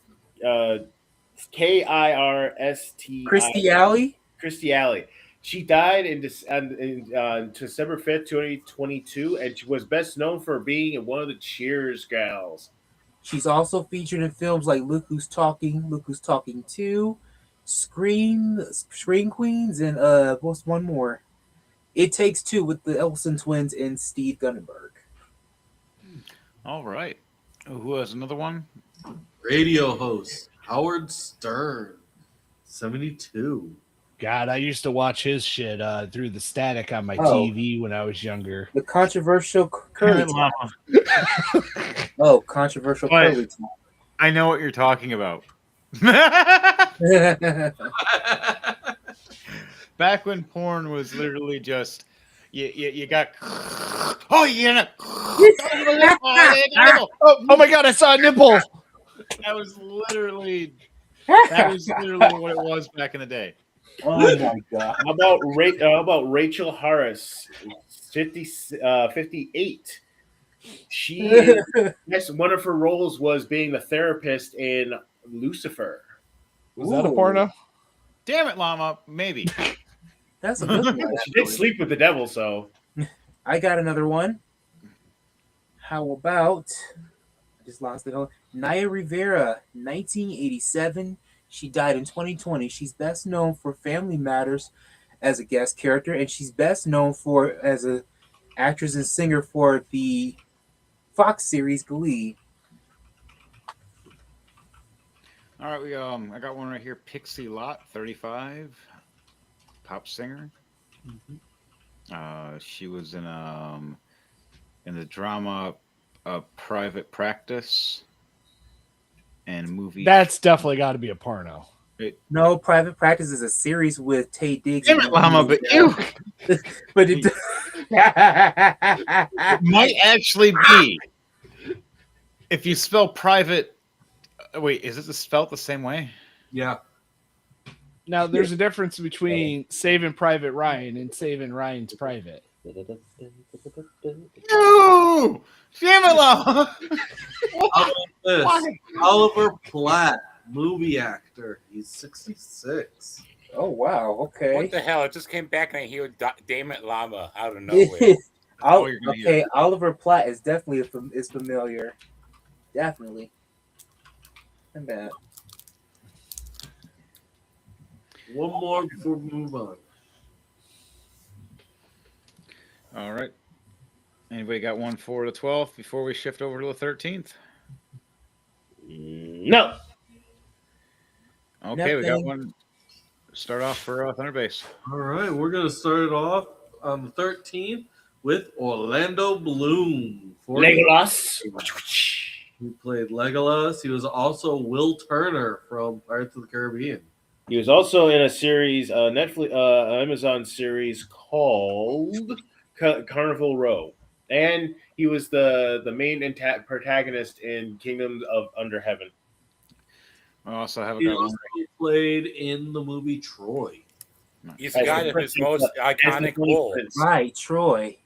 Christy Alley? Christy Alley. She died in December 5th, 2022, and she was best known for being one of the Cheers gals. She's also featured in films like Look Who's Talking, Look Who's Talking 2, Scream Queens, and what's one more? It Takes Two with the Elson twins and Steve Guttenberg. All right. Who has another one? Radio host Howard Stern, 72. God, I used to watch his shit through the static on my TV when I was younger. The controversial curly top. Controversial curly top. I know what you're talking about. Back when porn was literally just you got oh my God, I saw a nipple. That was literally what it was back in the day. Oh my God. How about Rachel Harris, 58? One of her roles was being the therapist in Lucifer. Was that a porno? Damn it, Llama. Maybe. That's a good one. She did sleep with the devil, so. I got another one. How about, I just lost it. Naya Rivera, 1987. She died in 2020. She's best known for Family Matters as a guest character, and she's best known as an actress and singer for the Fox series Glee. All right, I got one right here. Pixie Lott, 35, pop singer. Mm-hmm. She was in the drama Private Practice and movie. That's definitely got to be a porno. No, Private Practice is a series with Tay Diggs. Damn it, Llama, but you. But it might actually be. If you spell private, wait, is it spelled the same way? Yeah. Now, there's a difference between Saving Private Ryan and Saving Ryan's Private. No! Damn it, Llama! Oliver Platt, movie actor. He's 66. Oh, wow. Okay. What the hell? It just came back and I hear Damn It Llama out of nowhere. Oliver Platt is definitely is familiar. Definitely. And that. One more before we move on. All right. Anybody got one for the 12th before we shift over to the 13th? No. Okay, we got one. Start off for Thunderbase. All right, we're going to start it off on the 13th with Orlando Bloom. Legolas. He played Legolas. He was also Will Turner from Pirates of the Caribbean. He was also in a series, Netflix, Amazon series called Carnival Row, and he was the main protagonist in Kingdom of Under Heaven. I also have a He guy. also played in the movie Troy. He's the guy that his most iconic role. Right, Troy.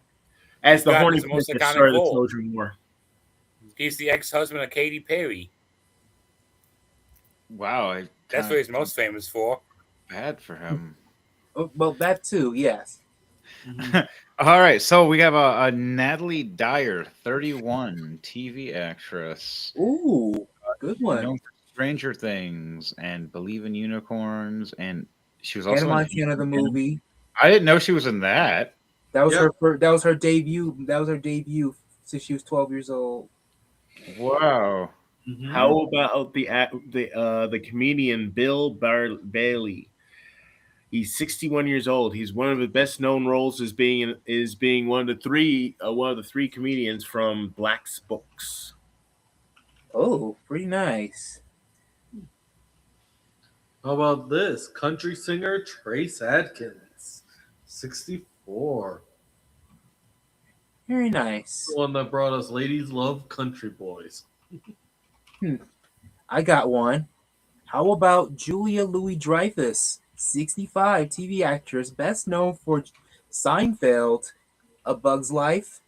As the God, Horny his most Prince iconic started the role. Trojan War. He's the ex-husband of Katy Perry. Wow, That's what he's most famous for. bad for him. Oh, well, that too, yes. All right, so we have a Natalie Dyer, 31, TV actress. Ooh, good one. Known for Stranger Things and Believe in Unicorns, and she was also Hannah in Montana, the movie. I didn't know she was in that. That was that was her debut. That was her debut since she was 12 years old. Wow. How about the comedian Bill Bailey? He's 61 years old. He's one of the best known roles as being one of the three comedians from Black's Books. Oh, pretty nice. How about this? Country singer Trace Adkins, 64. Very nice. The one that brought us Ladies Love Country Boys. I got one. How about Julia Louis-Dreyfus, 65, TV actress, best known for Seinfeld, A Bug's Life,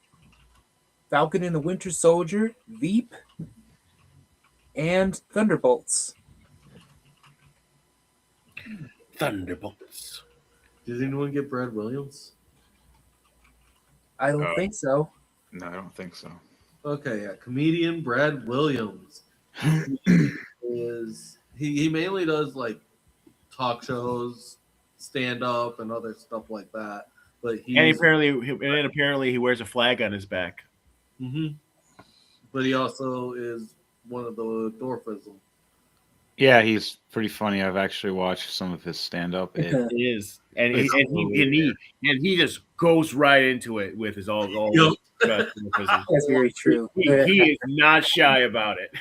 Falcon and the Winter Soldier, Veep, and Thunderbolts. Thunderbolts. Did anyone get Brad Williams? I don't think so. No, I don't think so. Okay, yeah. Comedian Brad Williams he mainly does like talk shows, stand up, and other stuff like that. But apparently he wears a flag on his back. But he also is one of the Dwarfism. Yeah, he's pretty funny. I've actually watched some of his stand up. It is, and he just goes right into it with his all. That's very true. He is not shy about it.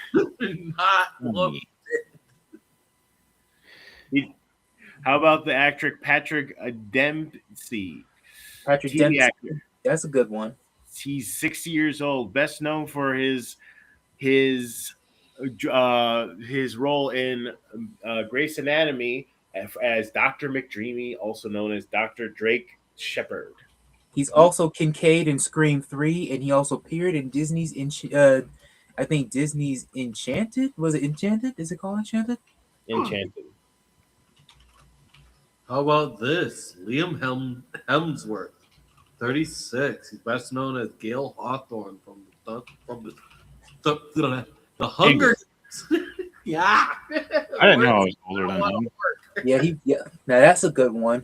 How about the actor Patrick Dempsey? Patrick Dempsey. Actor. That's a good one. He's 60 years old. Best known for his role in Grey's Anatomy as Dr. McDreamy, also known as Dr. Drake Shepherd. He's also Kincaid in Scream 3, and he also appeared in Disney's I think Disney's Enchanted. Was it Enchanted? Is it called Enchanted? Enchanted. How about this? Liam Hemsworth, 36. He's best known as Gale Hawthorne from the Hunger Games. Yeah. I didn't know I was older than him. Yeah. Now that's a good one.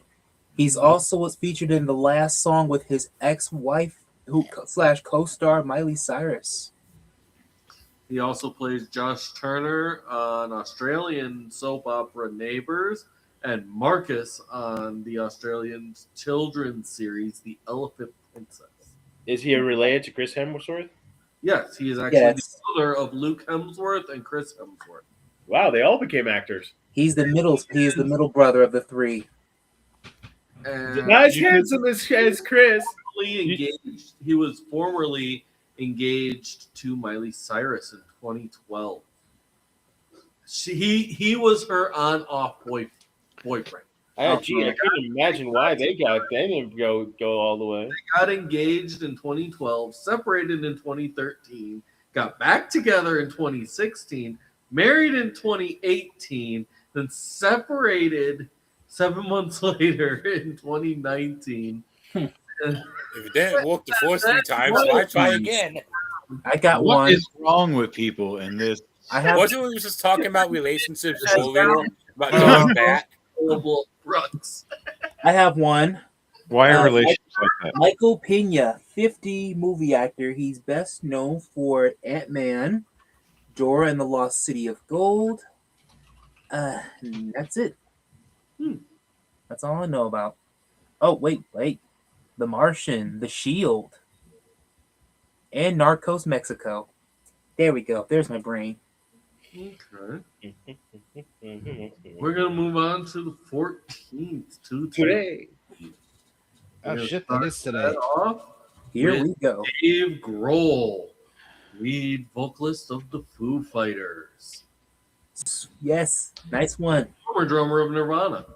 He's also was featured in the last song with his ex-wife / co-star Miley Cyrus. He also plays Josh Turner on Australian soap opera Neighbours and Marcus on the Australian children's series The Elephant Princess. Is he related to Chris Hemsworth? Yes, he is actually the brother of Luke Hemsworth and Chris Hemsworth. Wow, they all became actors. He is the middle brother of the three. And not as handsome as Chris. He was formerly engaged to Miley Cyrus in 2012. He was her on-off boyfriend. I couldn't imagine why they didn't go all the way. They got engaged in 2012, separated in 2013, got back together in 2016, married in 2018, then separated 7 months later in 2019. If it didn't work the first 3 times, why try again? I got one. What is wrong with people in this? Wasn't we just talking about relationships earlier? About going back? I have one. Why are relationships like that? Michael Pena, 50 movie actor. He's best known for Ant-Man, Dora and the Lost City of Gold. That's it. That's all I know about. Oh, wait. The Martian, The Shield, and Narcos Mexico. There we go. There's my brain. Okay. We're gonna move on to the 14th to today. Oh shit, that is today. Here we go. Dave Grohl, lead vocalist of the Foo Fighters. Yes, nice one. Former drummer of Nirvana.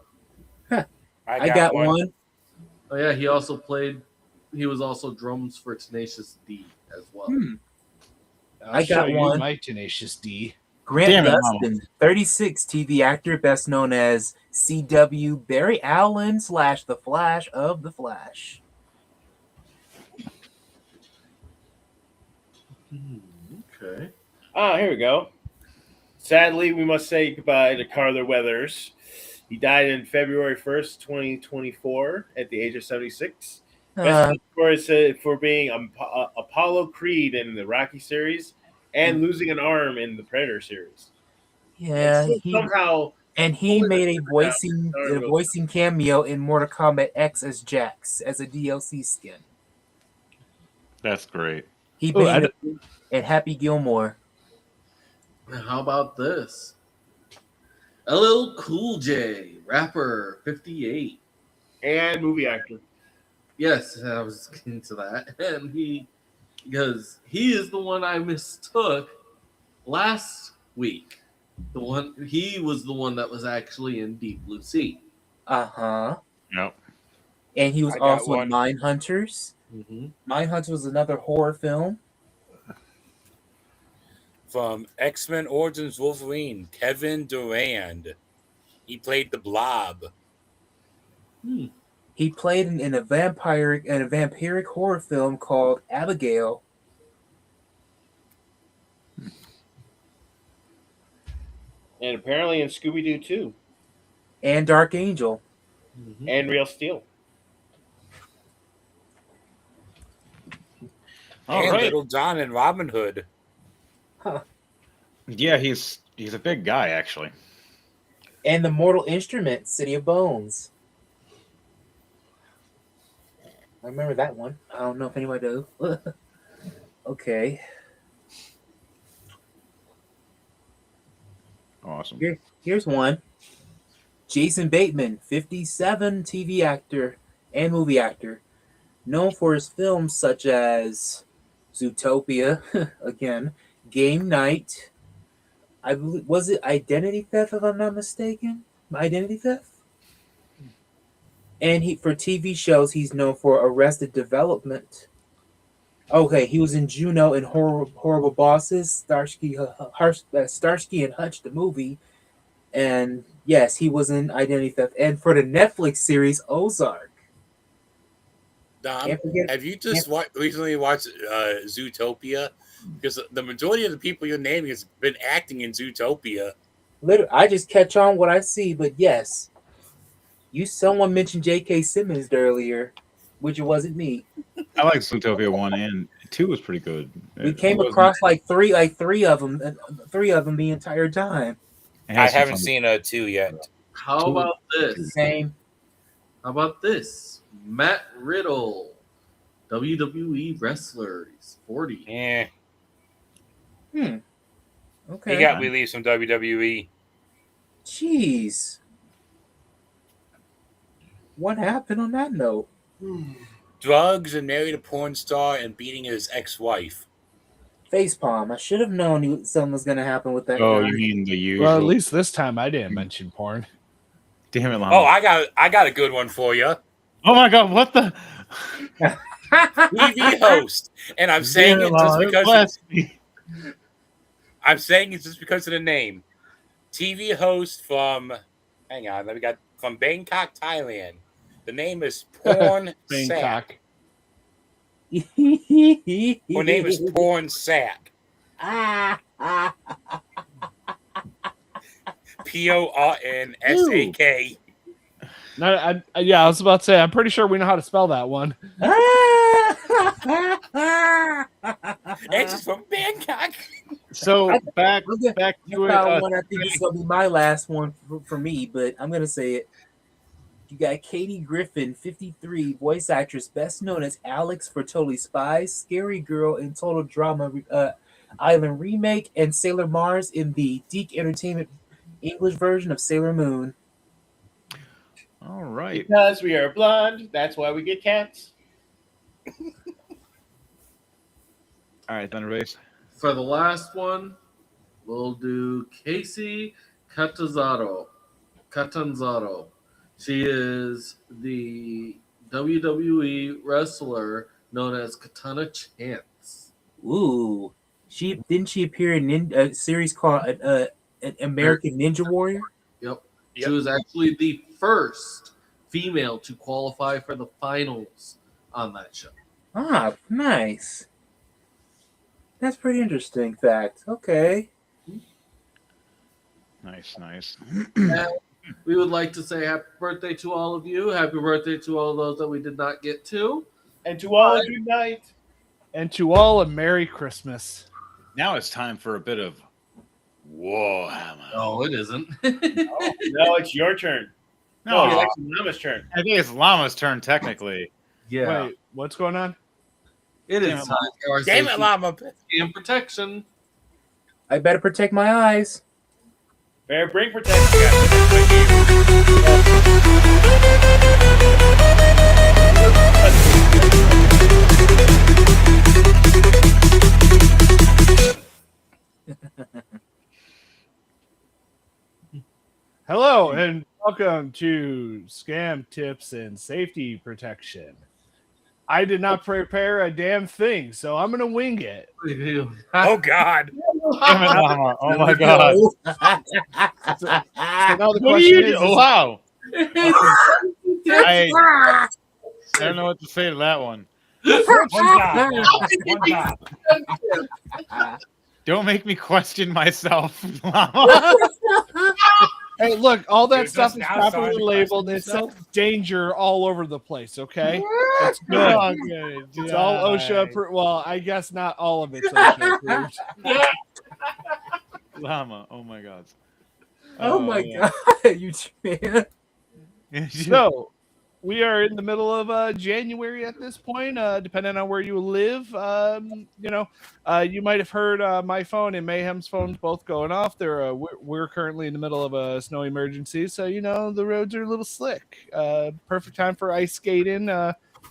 I got one. Oh yeah, he was also drums for Tenacious D as well. I got one. My Tenacious D. Grant Gustin, 36, TV actor, best known as CW Barry Allen / The Flash of The Flash. Okay. Here we go. Sadly, we must say goodbye to Carter Weathers. He died in February 1st, 2024 at the age of 76. Best for being Apollo Creed in the Rocky series and losing an arm in the Predator series. Yeah, he made a voicing cameo in Mortal Kombat X as Jax as a DLC skin. That's great. He made it at Happy Gilmore. How about this? LL Cool J, rapper, 58. And movie actor. Yes, I was getting to that. And because he is the one I mistook last week. He was the one that was actually in Deep Blue Sea. Uh-huh. Yep. And he was also in Mindhunters. Mindhunters was another horror film. From X-Men Origins Wolverine, Kevin Durand. He played the Blob. He played in a vampiric horror film called Abigail. And apparently in Scooby-Doo 2. And Dark Angel. And Real Steel. And Little John and Robin Hood. Huh. Yeah, he's a big guy, actually. And the Mortal Instrument, City of Bones. I remember that one. I don't know if anybody does. Okay. Awesome. Here's one. Jason Bateman, 57, TV actor and movie actor. Known for his films such as Zootopia, again, Game Night. I believe, was it Identity Theft, if I'm not mistaken? Identity Theft? And for TV shows, he's known for Arrested Development. Okay, he was in Juno and Horrible Bosses, Starsky and Hutch, the movie. And yes, he was in Identity Theft. And for the Netflix series Ozark. Dom, have you just recently watched Zootopia? Because the majority of the people you're naming has been acting in Zootopia. Literally, I just catch on what I see, but yes. Someone mentioned J.K. Simmons earlier, which it wasn't me. I like Zootopia 1 and 2 was pretty good. We came across like three of them the entire time. I haven't seen 2 yet. How about this? Same. How about this? Matt Riddle, WWE wrestler. He's 40. Yeah. Okay. He got released from WWE. Jeez. What happened on that note? Drugs and married a porn star and beating his ex-wife. Facepalm. I should have known something was going to happen with that. Oh, guy. you mean the usual? Well, at least this time I didn't mention porn. Damn it, Lama. Oh, I got a good one for you. Oh my God, what the? TV host, and I'm saying it just because. I'm saying it just because of the name. TV host from. Hang on, from Bangkok, Thailand. The name is Porn Sack. Her name is Porn Sack. PORNSAK. No, I was about to say, I'm pretty sure we know how to spell that one. It's just from Bangkok. So back to it. I think it's gonna be my last one for me, but I'm gonna say it. You got Katie Griffin, 53, voice actress, best known as Alex for Totally Spies, Scary Girl in Total Drama Island remake, and Sailor Mars in the Deke Entertainment English version of Sailor Moon. All right. Because we are blonde, that's why we get cats. All right, Thunderbase. For the last one, we'll do Casey Catanzaro. She is the WWE wrestler known as Katana Chance. Ooh, didn't she appear in a series called an American Ninja Warrior? Yep. She was actually the first female to qualify for the finals on that show. Ah, nice. That's pretty interesting fact. Okay. Nice. And we would like to say happy birthday to all of you. Happy birthday to all those that we did not get to. And to all, good night. And to all, a Merry Christmas. Now it's time for a bit of Warhammer. No, it isn't. No, it's your turn. No, it's actually Llama's turn. I think it's Llama's turn, technically. Yeah. Wait, what's going on? It is time for our Damn it, safety Llama. and protection. I better protect my eyes. Bear, bring protection. Hello, and welcome to Scam Tips and Safety Protection. I did not prepare a damn thing, so I'm going to wing it. Oh, God. Damn it, Llama. Oh, my God. So now the What are question you is, doing? Wow. I don't know what to say to that one. Don't make me question myself, Llama. Hey, look, all that Dude, stuff just is now properly starting to labeled. question It says yourself. danger all over the place, okay? It's good. Oh, good. It's all OSHA approved. Well, I guess not all of it's OSHA approved. Llama. Oh, my God. Oh my God, you man. So, we are in the middle of January at this point, depending on where you live. You might have heard my phone and Mayhem's phones both going off. We're currently in the middle of a snow emergency, so the roads are a little slick. Perfect time for ice skating.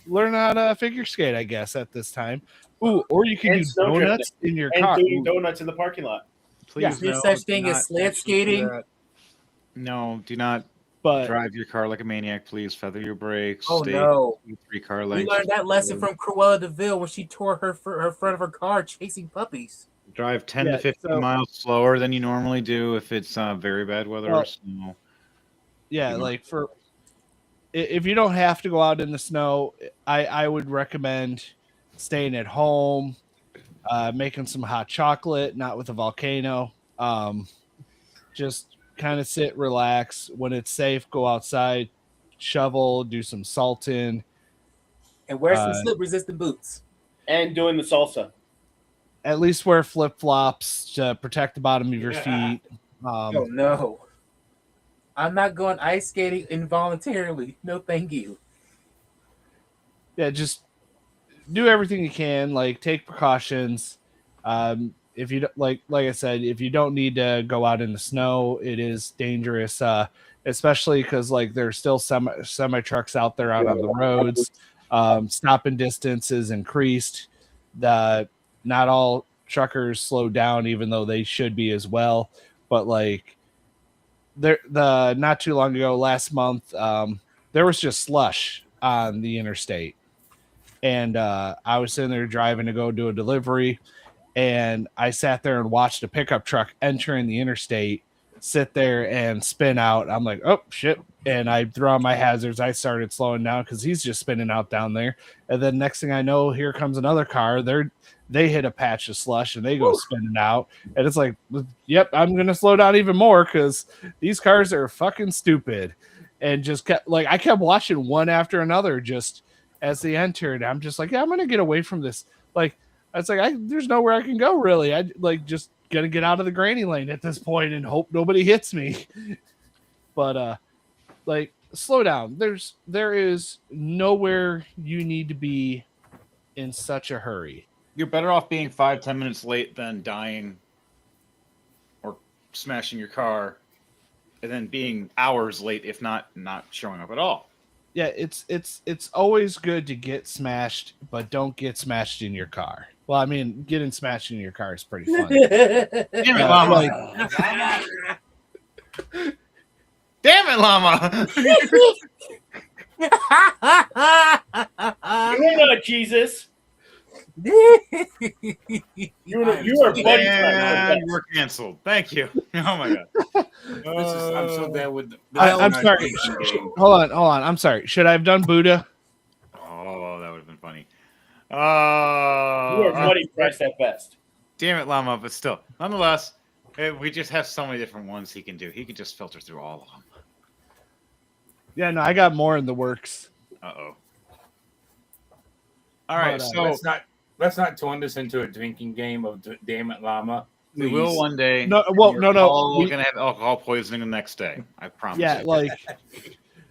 Learn how to figure skate, I guess, at this time. Ooh, or you can And do snow donuts in your And car. doing donuts in the parking lot. Yeah. Is there no, such do thing as not sled actually do skating? that. No, do not But drive your car like a maniac, please. Feather your brakes. Oh stay no. 3 car We lengths. learned that lesson from Cruella DeVille when she tore her front of her car chasing puppies. Drive 10 Yeah, to 15 so- miles slower than you normally do if it's very bad weather Well, or snow. yeah, you know. like if you don't have to go out in the snow, I would recommend staying at home, making some hot chocolate, not with a volcano. Just kind of sit, relax. When it's safe, go outside, shovel, do some salting. And wear some slip-resistant boots. And doing the salsa. At least wear flip-flops to protect the bottom of your feet. Oh no. I'm not going ice skating involuntarily. No, thank you. Yeah, just do everything you can. Like, take precautions. If you like I said, if you don't need to go out in the snow, it is dangerous. Especially because there's still semi trucks out there out on the roads. Stopping distance is increased. Not all truckers slow down, even though they should be as well. But not too long ago, last month, there was just slush on the interstate, and I was sitting there driving to go do a delivery, and I sat there and watched a pickup truck entering the interstate sit there and spin out. I'm like, oh shit. And I threw on my hazards. I started slowing down because he's just spinning out down there. And then next thing I know, here comes another car. They hit a patch of slush and they go spinning out. And it's like, yep, I'm going to slow down even more because these cars are fucking stupid. And just I kept watching one after another just as they entered. I'm just like, yeah, I'm going to get away from this. There's nowhere I can go really. I just going to get out of the granny lane at this point and hope nobody hits me. But slow down. There is nowhere you need to be in such a hurry. You're better off being 5-10 minutes late than dying or smashing your car, and then being hours late, if not showing up at all. Yeah, it's always good to get smashed, but don't get smashed in your car. Well, I mean, getting smashed in your car is pretty fun. Damn it, llama! Damn it, llama! You're not Jesus. You are buddy. And we're canceled. Thank you. Oh my god. I'm so bad with. I'm sorry. Hold on. I'm sorry. Should I have done Buddha? Oh, that would have been funny. You are buddy pressed at best. Damn it, llama! But still, nonetheless, we just have so many different ones he can do. He can just filter through all of them. Yeah, no, I got more in the works. Uh-oh. All right, so let's not turn this into a drinking game of Damn It Llama. we will one day. No, well, We're no. all gonna have alcohol poisoning the next day. I promise. Yeah, you. like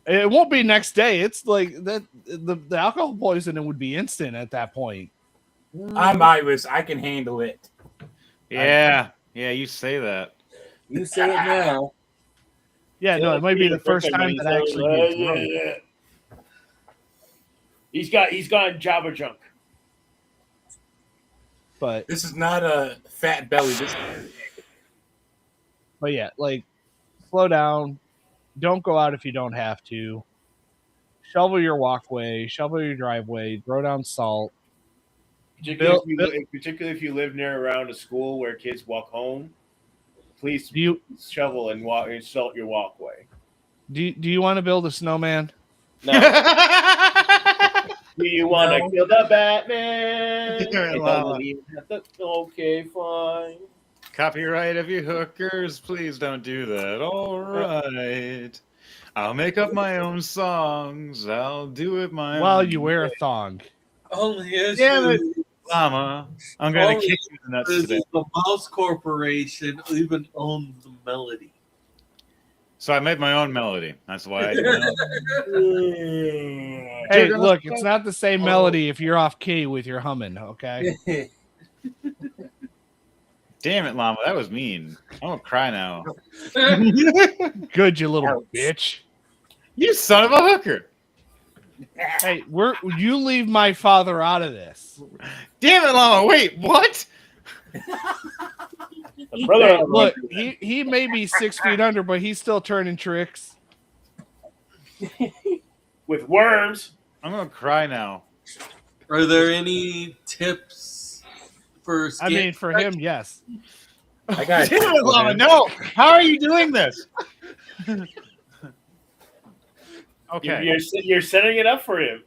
it won't be next day. It's like that. The alcohol poisoning would be instant at that point. I'm Iris. I can handle it. Yeah, you say that. You say it now. Yeah, no, it might be the first time that I actually get drunk. He's gone Java junk. But This is not a fat belly. but yeah, like slow down. Don't go out if you don't have to. Shovel your walkway, shovel your driveway, throw down salt. Particularly if you live near around a school where kids walk home, please shovel and walk and salt your walkway. Do you want to build a snowman? No. Do you want to kill the Batman? Okay, fine. Copyright of you hookers, please don't do that. All right. I'll make up my own songs. I'll do it my While own you wear a way. thong. Only issue Damn it, llama. I'm going to Only kick you in the nuts is today. the Mouse Corporation even owns the melody. So I made my own melody. That's why I did it. Hey, look, it's not the same melody if you're off key with your humming, okay? Damn it, llama. That was mean. I'm going to cry now. Good, you little bitch. You son of a hooker. Hey, you leave my father out of this. Damn it, llama. Wait, what? Hey, look, he may be 6 feet under, but he's still turning tricks. With worms. I'm going to cry now. Are there any tips for I mean, for him, yes. I got Damn it, llama. No. How are you doing this? Okay. You're setting it up for him.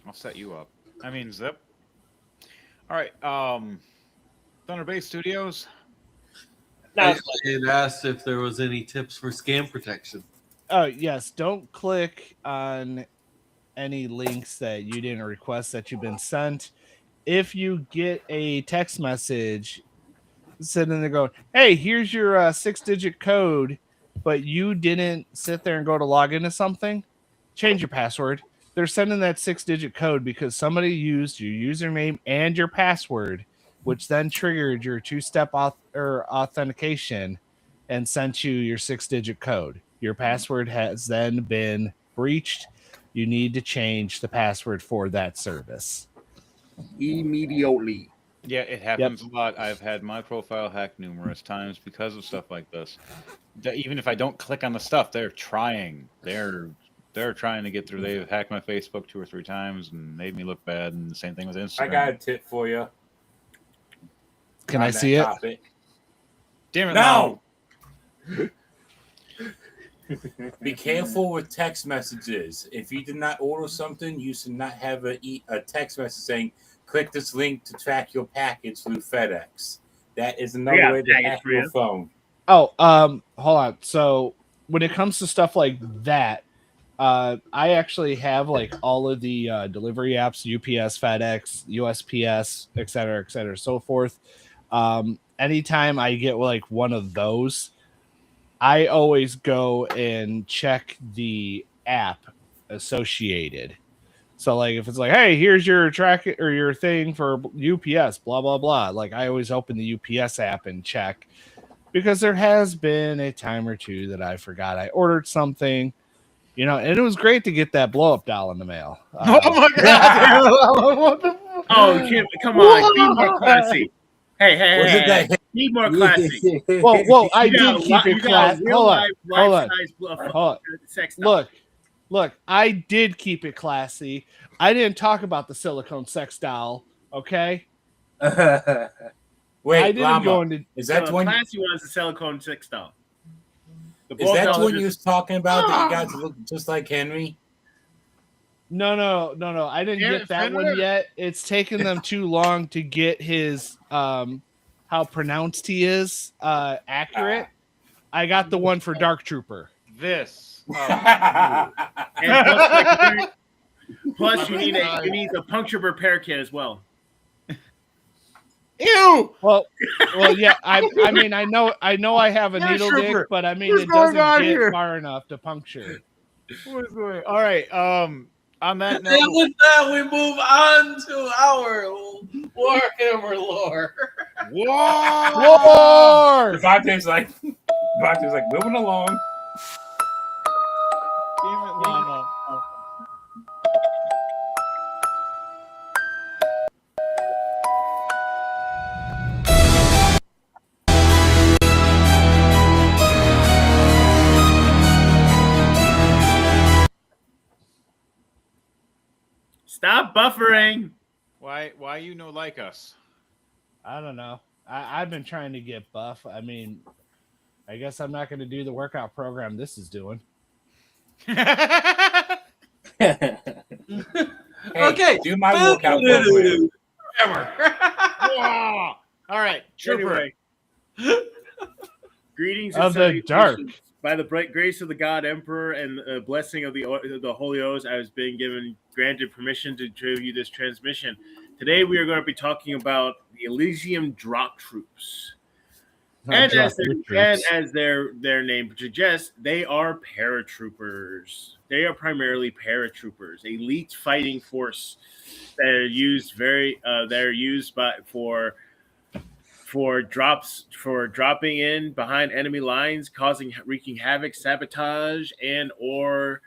I'll set you up. I mean, Zip. All right. Thunder Bay Studios. I had asked if there was any tips for scam protection. Oh, yes. Don't click on any links that you didn't request that you've been sent. If you get a text message sitting there going, hey, here's your 6-digit code, but you didn't sit there and go to log into something, change your password. They're sending that 6-digit code because somebody used your username and your password, which then triggered your 2-step authentication and sent you your 6-digit code. Your password has then been breached. You need to change the password for that service immediately. Yeah, it happens a lot. I've had my profile hacked numerous times because of stuff like this. Even if I don't click on the stuff, they're trying. They're trying to get through. They've hacked my Facebook 2 or 3 times and made me look bad. And the same thing with Instagram. I got a tip for you. Can I see it? Topic. Damn it! No. Be careful with text messages. If you did not order something, you should not have a text message saying, click this link to track your package through FedEx. That is another way to hack your phone. Oh, hold on. So when it comes to stuff like that, I actually have like all of the delivery apps, UPS, FedEx, USPS, et cetera, so forth. Anytime I get like one of those, I always go and check the app associated. So like if it's like, hey, here's your track or your thing for UPS, blah blah blah. Like I always open the UPS app and check, because there has been a time or two that I forgot I ordered something, you know, and it was great to get that blow up doll in the mail. Oh my god! What the fuck? Oh, Jim, come on, be more classy. Hey, be more classy. Well, I did keep it classy. Hold on. Look, I did keep it classy. I didn't talk about the silicone sex doll, okay? Wait, I didn't Llama, go into. is that the one? classy one is the silicone sex doll. Is that the one you was talking about that you guys look just like Henry? No. I didn't get that one yet. It's taken them too long to get his how pronounced he is accurate. I got the one for Dark Trooper. This. And plus you need the puncture repair kit as well. Ew. Well, yeah. I mean, I know I have a needle dick, but I mean, it doesn't get far enough to puncture. What's going? All right. On that note, And with that, we move on to our Warhammer lore. War. Devontae's like moving along. Stop buffering. Why you no like us? I don't know. I've been trying to get buff. I mean, I guess I'm not going to do the workout program this is doing. Okay, do my workout program. All right, Trooper. Anyway. Greetings Of the dark. By the bright grace of the God Emperor and the blessing of the Holy Oaths, I was being granted permission to review this transmission. Today we are going to be talking about the Elysium Drop Troops. And as their name suggests, they are paratroopers. They are primarily paratroopers, elite fighting force that are used for dropping in behind enemy lines, wreaking havoc, sabotage, and or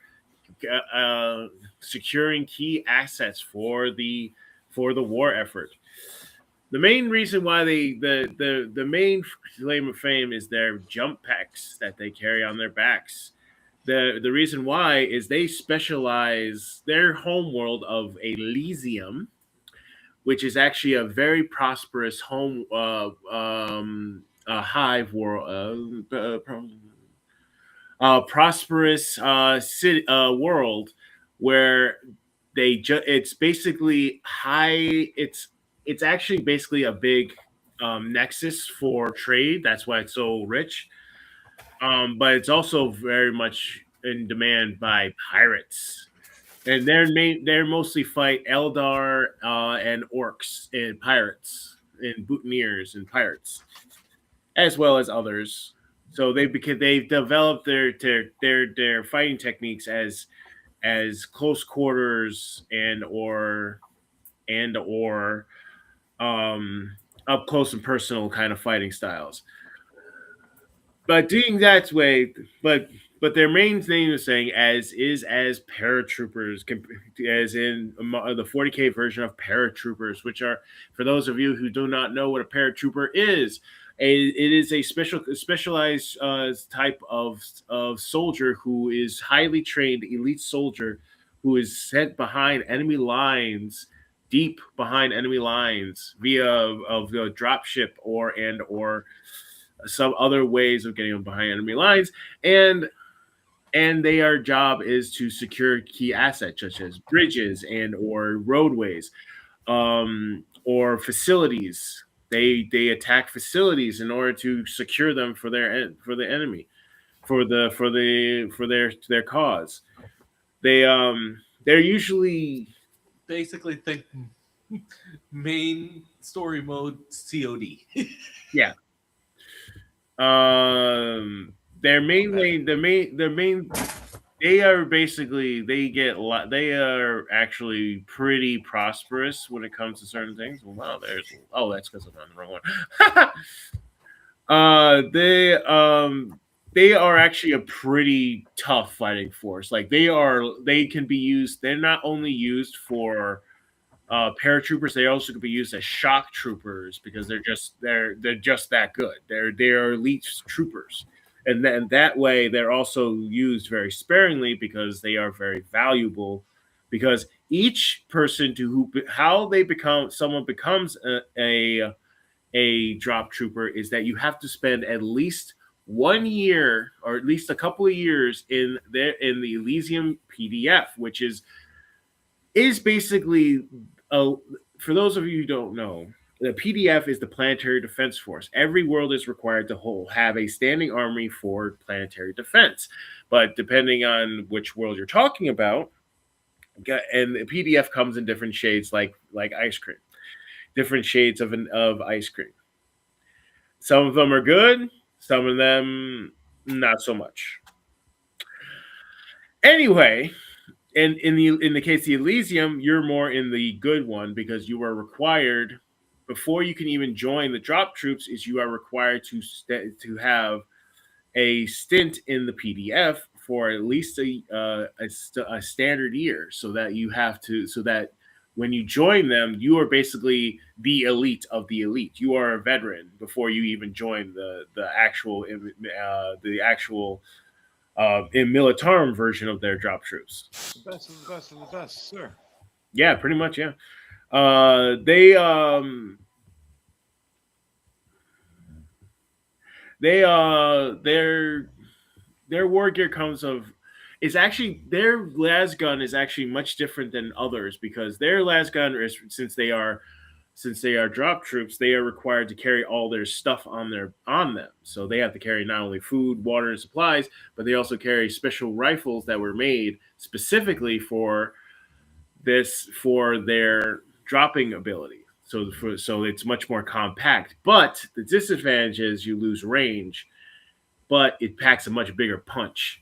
securing key assets for the war effort. The main reason why the main claim of fame is their jump packs that they carry on their backs. The reason why is they specialize their homeworld of Elysium, which is actually a very prosperous hive world, prosperous city world where it's basically high. It's actually basically a big nexus for trade. That's why it's so rich. But it's also very much in demand by pirates. And they're mostly fight Eldar and orcs and pirates and boutonniers and pirates, as well as others. So they've developed their fighting techniques as close quarters and or up close and personal kind of fighting styles. But doing that way, but their main thing is saying as paratroopers, as in the 40K version of paratroopers, which are, for those of you who do not know what a paratrooper is, it is a specialized type of soldier who is highly trained, elite soldier who is sent behind enemy lines, deep behind enemy lines via the dropship or some other ways of getting them behind enemy lines, and their job is to secure key assets such as bridges and or roadways, or facilities. They attack facilities in order to secure them for the enemy, for their cause. They're usually basically think main story mode COD. Yeah. their main lane, their main. They are basically they are actually pretty prosperous when it comes to certain things. Wow, that's because I'm on the wrong one. They are actually a pretty tough fighting force. Like they can be used. They're not only used for paratroopers, they also can be used as shock troopers because they're just that good. They're elite troopers. And then that way they're also used very sparingly because they are very valuable. Because each person someone becomes a drop trooper is that you have to spend at least 1 year or at least a couple of years in the Elysium PDF, which is basically for those of you who don't know, the PDF is the Planetary Defense Force. Every world is required to have a standing army for planetary defense. But depending on which world you're talking about, and the PDF comes in different shades like ice cream. Different shades of ice cream. Some of them are good, some of them not so much. Anyway, and in the case of the Elysium, you're more in the good one because you are required before you can even join the drop troops. You are required to have a stint in the PDF for at least a standard year, so that when you join them, you are basically the elite of the elite. You are a veteran before you even join the actual in Militarum version of their drop troops. The best of the best of the best, sir. Yeah, pretty much. Yeah, their war gear comes of. Is actually their lasgun is actually much different than others because their lasgun is since they are drop troops, they are required to carry all their stuff on them. So they have to carry not only food, water, and supplies, but they also carry special rifles that were made specifically for their dropping ability. So it's much more compact. But the disadvantage is you lose range, but it packs a much bigger punch.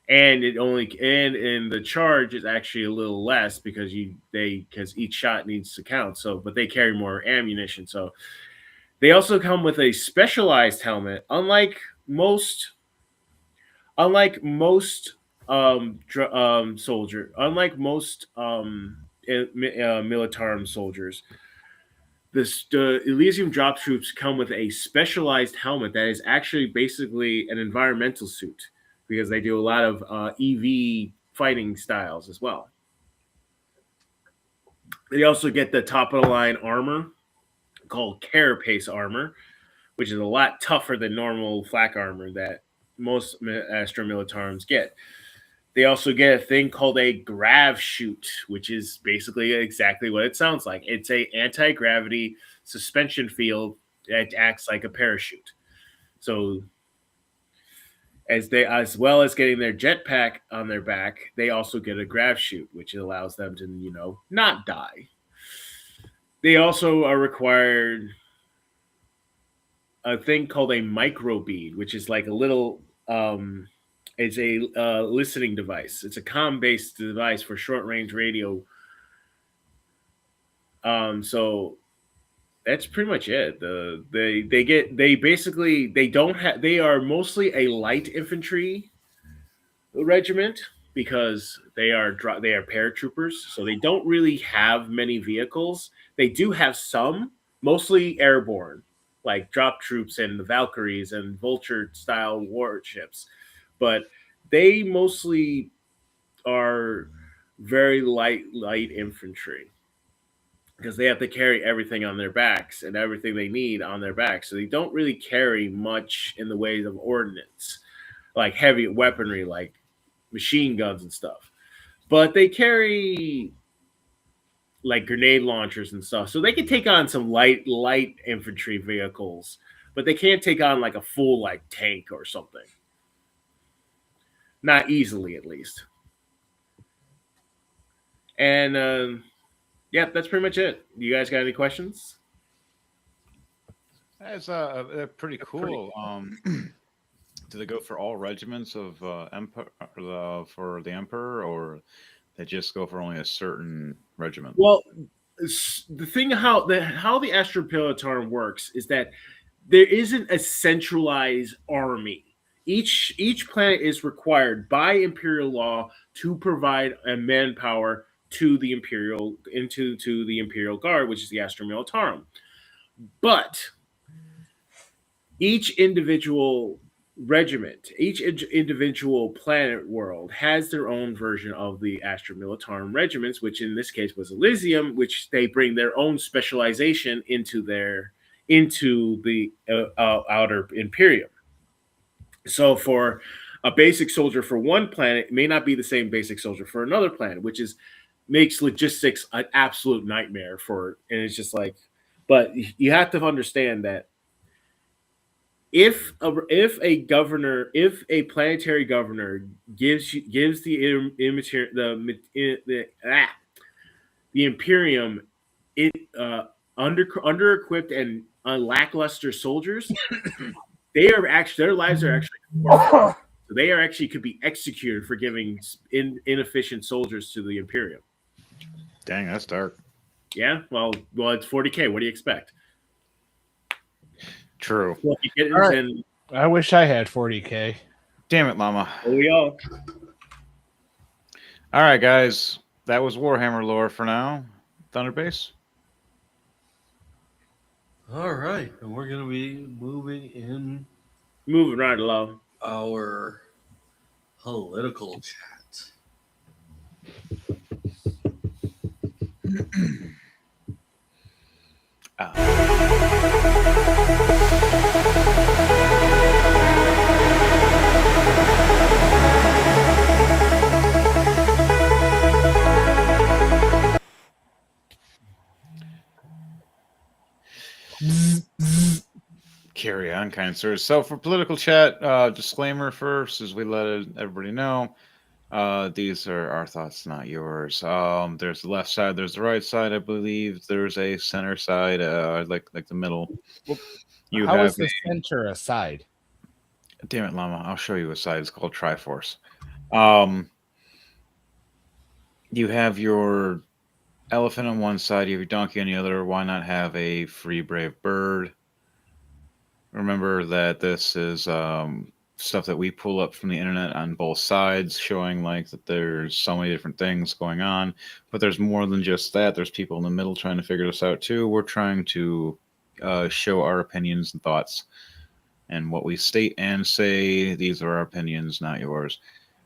And the charge is actually a little less because each shot needs to count. So, but they carry more ammunition. So, they also come with a specialized helmet. Unlike most militarum soldiers, the Elysium drop troops come with a specialized helmet that is actually basically an environmental suit, because they do a lot of EV fighting styles as well. They also get the top of the line armor called Carapace armor, which is a lot tougher than normal flak armor that most Astra Militarums get. They also get a thing called a grav chute, which is basically exactly what it sounds like. It's a anti-gravity suspension field that acts like a parachute. So as well as getting their jetpack on their back, they also get a grav chute, which allows them to, not die. They also are required a thing called a micro bead, which is like a little, it's a listening device. It's a comm-based device for short-range radio. So that's pretty much it. They are mostly a light infantry regiment because they are paratroopers, so they don't really have many vehicles. They do have some, mostly airborne, like drop troops and the Valkyries and Vulture style warships, but they mostly are very light infantry, because they have to carry everything on their backs and everything they need on their backs. So they don't really carry much in the ways of ordnance, like heavy weaponry, like machine guns and stuff. But they carry like grenade launchers and stuff. So they can take on some light infantry vehicles, but they can't take on like a full like tank or something. Not easily, at least. And yeah, that's pretty much it. You guys got any questions? That's pretty cool. Do they go for all regiments of for the emperor, or they just go for only a certain regiment? Well, the thing how the Astra Pilotarm works is that there isn't a centralized army. Each planet is required by imperial law to provide a manpower to the imperial to the Imperial Guard, which is the Astra Militarum. But each individual regiment, each individual planet world has their own version of the Astra Militarum regiments, which in this case was Elysium, which they bring their own specialization into the outer Imperium. So for a basic soldier for one planet, it may not be the same basic soldier for another planet, which makes logistics an absolute nightmare and it's just like, but you have to understand that if a planetary governor gives the Imperium under equipped and lackluster soldiers, their lives are actually so they are actually could be executed for giving inefficient soldiers to the Imperium. Dang, that's dark. Yeah, well, it's 40K. What do you expect? True. Right. I wish I had 40K. Damn it, Llama. Oh, we all. All right, guys. That was Warhammer lore for now. Thunderbase. All right, and we're going to be moving right along our political chat. Carry on, kind sirs. So for political chat, disclaimer first, as we let everybody know, these are our thoughts, not yours. There's the left side, there's the right side, I believe. There's a center side, like the middle. How is the center a side? Damn it, Llama! I'll show you a side. It's called Triforce. You have your elephant on one side, you have your donkey on the other. Why not have a free, brave bird? Remember that this is stuff that we pull up from the internet on both sides, showing like that there's so many different things going on. But there's more than just that. There's people in the middle trying to figure this out too. We're trying to show our opinions and thoughts. And what we state and say, these are our opinions, not yours.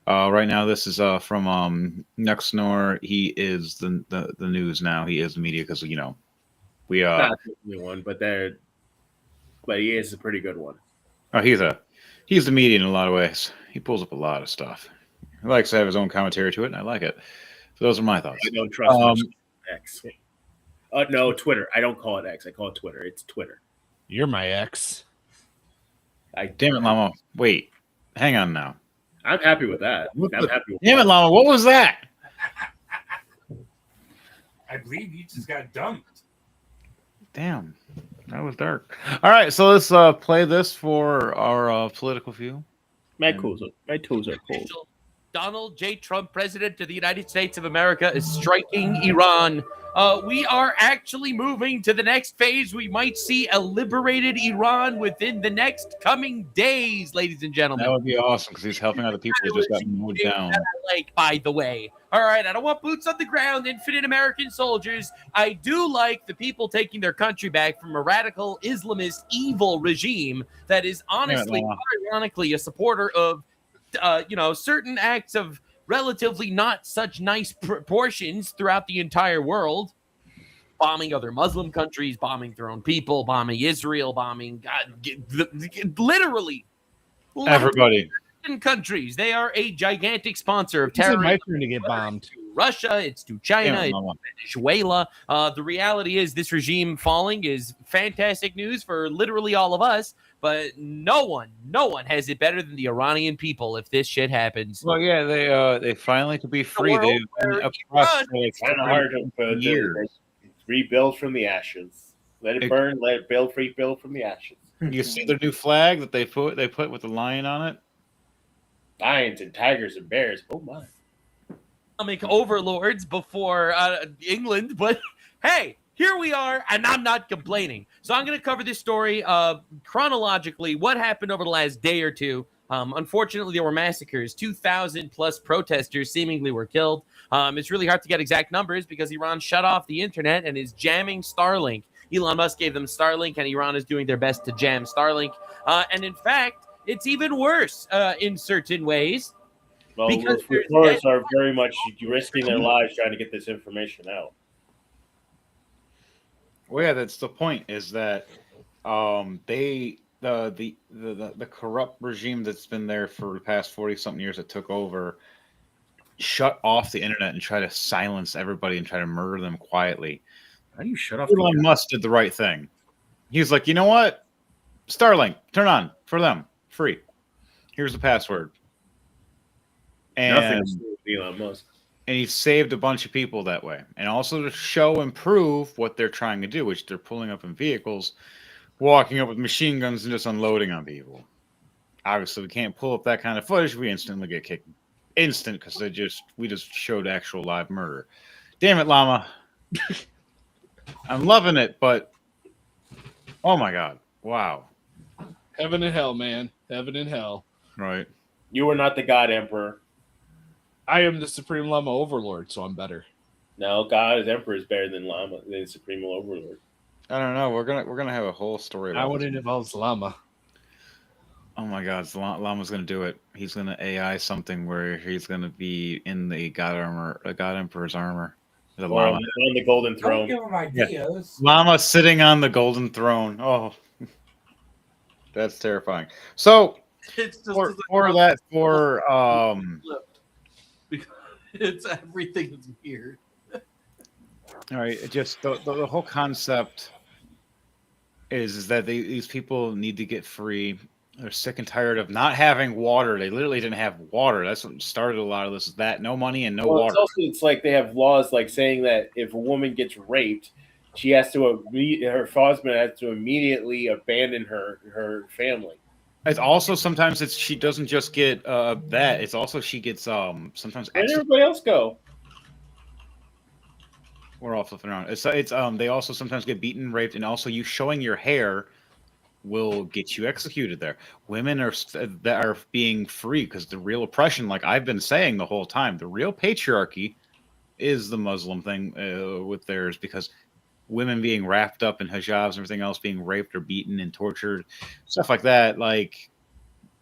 Right now, this is from Nexnor. He is the news now. He is the media because, you know, we not the new one, but he is a pretty good one. Oh, he's the media in a lot of ways. He pulls up a lot of stuff. He likes to have his own commentary to it, and I like it. So those are my thoughts. I don't trust X. No, Twitter. I don't call it X. I call it Twitter. It's Twitter. You're my ex. Damn it, Llama. Wait. Hang on now. I'm happy with that. Damn it, Llama. What was that? I believe you just got dumped. Damn. That was dark. All right, so let's play this for our political view. My toes are cold. Donald J. Trump, President of the United States of America, is striking Iran. We are actually moving to the next phase. We might see a liberated Iran within the next coming days, ladies and gentlemen. That would be awesome because he's helping out the people who just got moved down. By the way. All right, I don't want boots on the ground, infinite American soldiers. I do like the people taking their country back from a radical Islamist evil regime that is honestly, ironically, a supporter of certain acts of relatively not such nice proportions throughout the entire world, bombing other Muslim countries, bombing their own people, bombing Israel, bombing literally everybody. Countries. They are a gigantic sponsor of terrorism. It's my turn to get bombed. Russia, it's to China, it's to Venezuela. The reality is this regime falling is fantastic news for literally all of us, but no one has it better than the Iranian people if this shit happens. Well, yeah, they finally could be free. They've been oppressed for like kind of hard to rebuild from the ashes. Let it burn, let it build from the ashes. You see their new flag that they put with the lion on it? Lions and tigers and bears. Oh my. Islamic overlords before England, but hey, here we are, and I'm not complaining. So I'm going to cover this story chronologically, what happened over the last day or two. Unfortunately, there were massacres. 2,000 plus protesters seemingly were killed. It's really hard to get exact numbers because Iran shut off the internet and is jamming Starlink. Elon Musk gave them Starlink, and Iran is doing their best to jam Starlink. And in fact, it's even worse in certain ways. Well, because reporters are very much risking their lives trying to get this information out. Well, yeah, that's the point. Is that the corrupt regime that's been there for the past 40-something years that took over, shut off the internet and try to silence everybody and try to murder them quietly. How do you shut off? Elon Musk did the right thing. He was like, you know what? Starlink, turn on for them, free. Here's the password. And Nothing's with Elon Musk. And he saved a bunch of people that way. And also to show and prove what they're trying to do, which they're pulling up in vehicles, walking up with machine guns and just unloading on people. Obviously, we can't pull up that kind of footage. We instantly get kicked. Instant, because we just showed actual live murder. Damn it, Llama. I'm loving it, but oh my God. Wow. Heaven and hell, man. Heaven and hell. Right. You are not the God Emperor. I am the Supreme Llama Overlord, so I'm better. No, God as Emperor is better than Llama, than Supreme Overlord. I don't know. We're gonna have a whole story about I wouldn't involve Llama. Oh my God, Llama's gonna do it. He's gonna AI something where he's gonna be in the God Emperor's armor. The Llama on the golden throne. Don't give him ideas. Yeah. Llama sitting on the golden throne. Oh, that's terrifying. So It's just for it's everything is weird. All right, it just the whole concept is that these people need to get free. They're sick and tired of not having water. They literally didn't have water. That's what started a lot of this. Is that no money and no water? It's like they have laws like saying that if a woman gets raped, she has to her husband has to immediately abandon her family. It's also sometimes she doesn't just get that. It's also she gets sometimes. Where did everybody else go? We're all flipping around. It's they also sometimes get beaten, raped, and also you showing your hair will get you executed there. Women that are being free because the real oppression, like I've been saying the whole time, the real patriarchy is the Muslim thing with theirs, because women being wrapped up in hijabs and everything else, being raped or beaten and tortured, stuff like that, like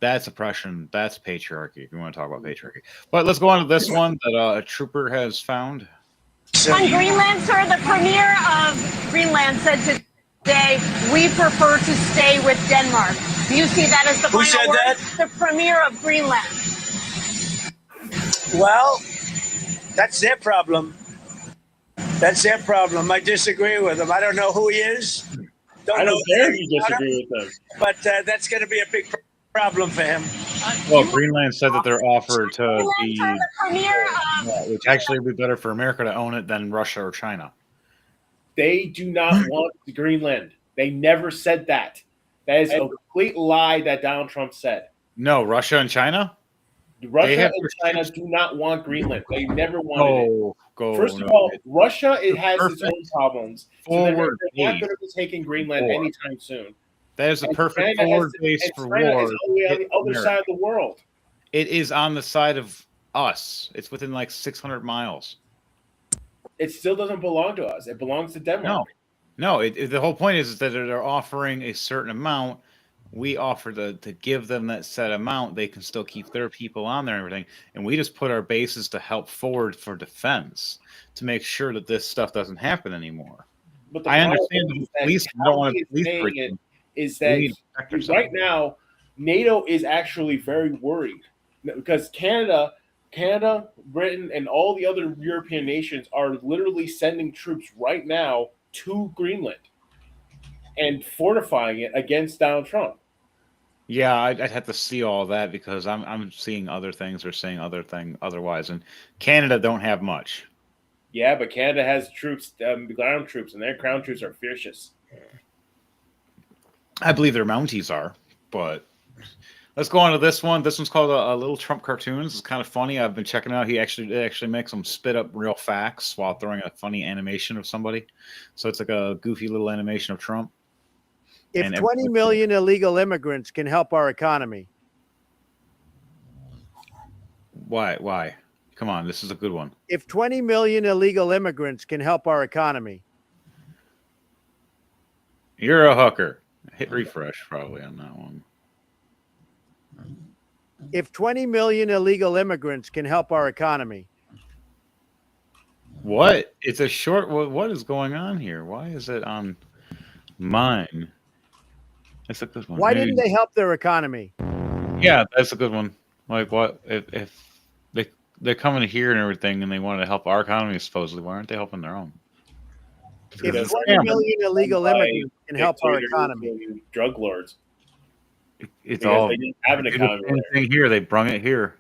that's oppression. That's patriarchy, if you want to talk about patriarchy. But let's go on to this one that a trooper has found. On Greenland, sir, the premier of Greenland said today, we prefer to stay with Denmark. Do you see that as the final word? That? The premier of Greenland. Well, that's their problem. That's their problem. I disagree with them. I don't know who he is. I don't care if you disagree with them. But that's going to be a big problem for him. Well, Greenland said that they're offered to be, The premier of which actually would be better for America to own it than Russia or China. They do not want Greenland. They never said that. That is a complete lie that Donald Trump said. No, Russia and China? Russia and China do not want Greenland. They never wanted it. First of all, Russia has its own problems. So they're not going to be taking Greenland anytime soon. That is a perfect forward base for war. China is all the way on the other side of the world. It is on the side of us. It's within like 600 miles. It still doesn't belong to us. It belongs to Denmark. No. The whole point is that they're offering a certain amount. We offer to give them that set amount. They can still keep their people on there and everything. And we just put our bases to help forward for defense to make sure that this stuff doesn't happen anymore. But I understand the police don't want to police is that right now NATO is actually very worried because Canada, Britain, and all the other European nations are literally sending troops right now to Greenland and fortifying it against Donald Trump. Yeah, I'd have to see all that because I'm seeing other things or saying otherwise, and Canada don't have much. Yeah, but Canada has troops, ground troops, and their ground troops are fierce. I believe their Mounties are, but let's go on to this one. This one's called a Little Trump Cartoons. It's kind of funny. I've been checking it out. It actually makes them spit up real facts while throwing a funny animation of somebody. So it's like a goofy little animation of Trump. If 20 million illegal immigrants can help our economy. Why? Come on, this is a good one. If 20 million illegal immigrants can help our economy. You're a hooker. Hit refresh probably on that one. If 20 million illegal immigrants can help our economy. What? It's a short. What is going on here? Why is it on mine? That's a good one. Why didn't they help their economy? Yeah, that's a good one. Like, what if they're coming here and everything, and they wanted to help our economy supposedly? Why aren't they helping their own? If 20 million illegal immigrants can help our economy. Drug lords. It's Because all they didn't have an economy there. thing here. They brung it here.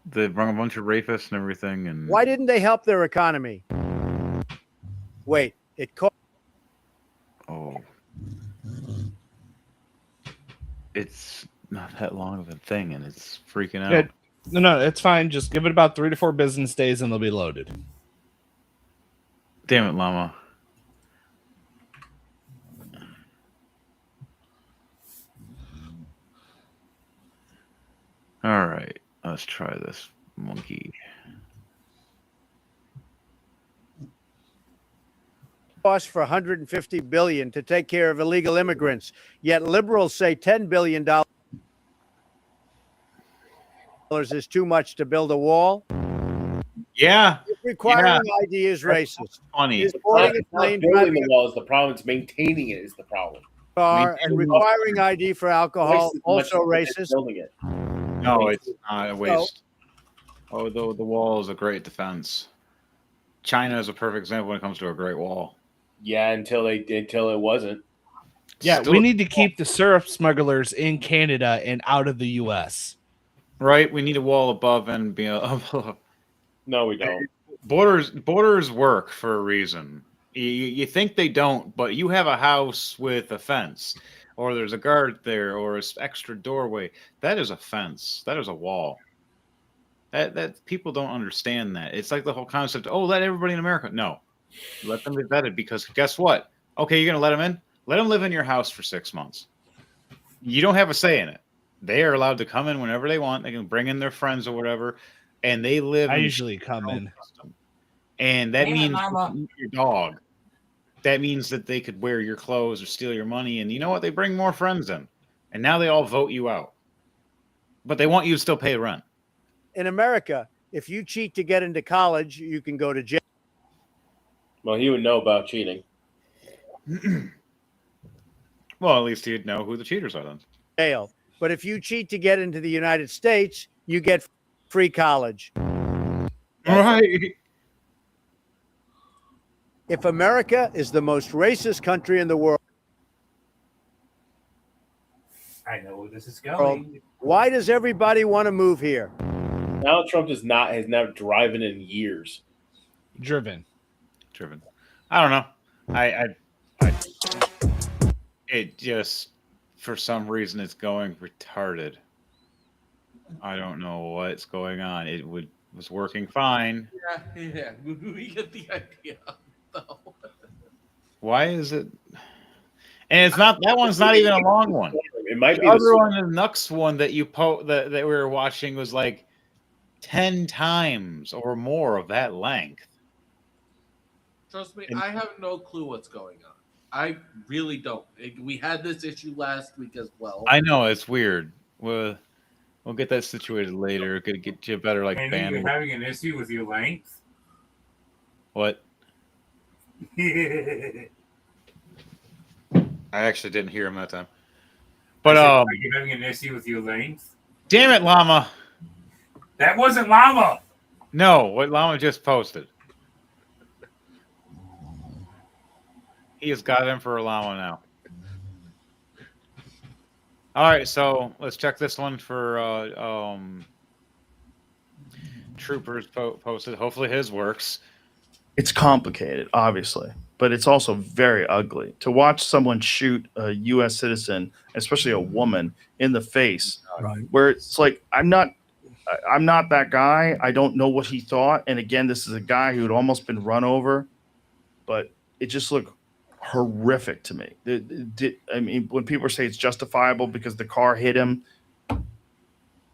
They brung a bunch of rapists and everything. And Why didn't they help their economy? Wait, it caught. Oh, it's not that long of a thing, and it's freaking out. Yeah, no, it's fine. Just give it about 3 to 4 business days, and they'll be loaded. Damn it, Llama. All right, let's try this monkey. Cost for 150 billion to take care of illegal immigrants, yet liberals say $10 billion is too much to build a wall. Yeah, requiring ID is racist. Funny. Is boarding a It's not plane, building driving the wall is the problem. It's maintaining it is the problem. a car, and requiring ID for alcohol Wasted also much of racist. building it. No, it's not a waste. Oh, the wall is a great defense. China is a perfect example when it comes to a great wall. Yeah, until it wasn't. Yeah, we need to keep the syrup smugglers in Canada and out of the U.S. Right, we need a wall above and be above. No, we don't. Borders work for a reason. You think they don't, but you have a house with a fence, or there's a guard there, or an extra doorway. That is a fence. That is a wall. That people don't understand that. It's like the whole concept. Oh, let everybody in America. No, let them be vetted, because guess what? Okay, you're gonna let them in. Let them live in your house for 6 months. You don't have a say in it. They are allowed to come in whenever they want. They can bring in their friends or whatever, and they live. I usually come in. And that Damn it, means Mama. your dog. That means that they could wear your clothes or steal your money. And you know what? They bring more friends in. And now they all vote you out. But they want you to still pay rent. In America, if you cheat to get into college, you can go to jail. Well, he would know about cheating. Well, at least he'd know who the cheaters are then. Jail. But if you cheat to get into the United States, you get free college. Right. If America is the most racist country in the world, I know where this is going. why does everybody want to move here? Donald Trump has never driven in years. Driven. I don't know. I it just, for some reason, it's going retarded. I don't know what's going on. It was working fine. Yeah, we get the idea. Though. Why is it? And it's not, that one's not even a long one. It might the be other one, the Nux one that that we were watching was like 10 times or more of that length. Trust me, I have no clue what's going on. I really don't. We had this issue last week as well. I know, it's weird. We'll get that situated later. Could get you a better And band. you're having an issue with your length? What? I actually didn't hear him that time. But Are you having an issue with your length? damn it, Llama. That wasn't llama. No, what Llama just posted. He has got Emperor Llama now. All right, so let's check this one for Troopers posted. Hopefully his works. It's complicated, obviously, but it's also very ugly to watch someone shoot a U.S. citizen, especially a woman, in the face, where it's like, I'm not that guy. I don't know what he thought. And again, this is a guy who had almost been run over, but it just looked horrific to me. I mean, when people say it's justifiable because the car hit him,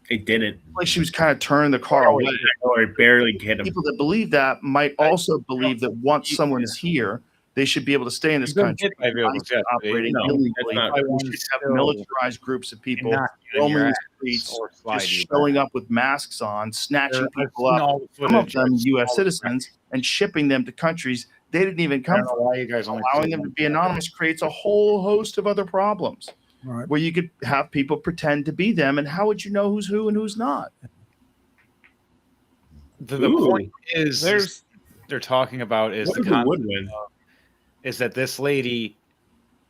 it didn't. Like she was kind of turning the car away, or it barely hit him. People that believe that might also believe that once someone is here, they should be able to stay in this country. Operating illegally. We should have militarized groups of people roaming the streets, just showing up with masks on, snatching people up, some of them U.S. citizens, and shipping them to countries they didn't even come from. Allowing them to be anonymous creates a whole host of other problems. Right. Where you could have people pretend to be them, and how would you know who's who and who's not? The point is, they're talking about is the concept is that this lady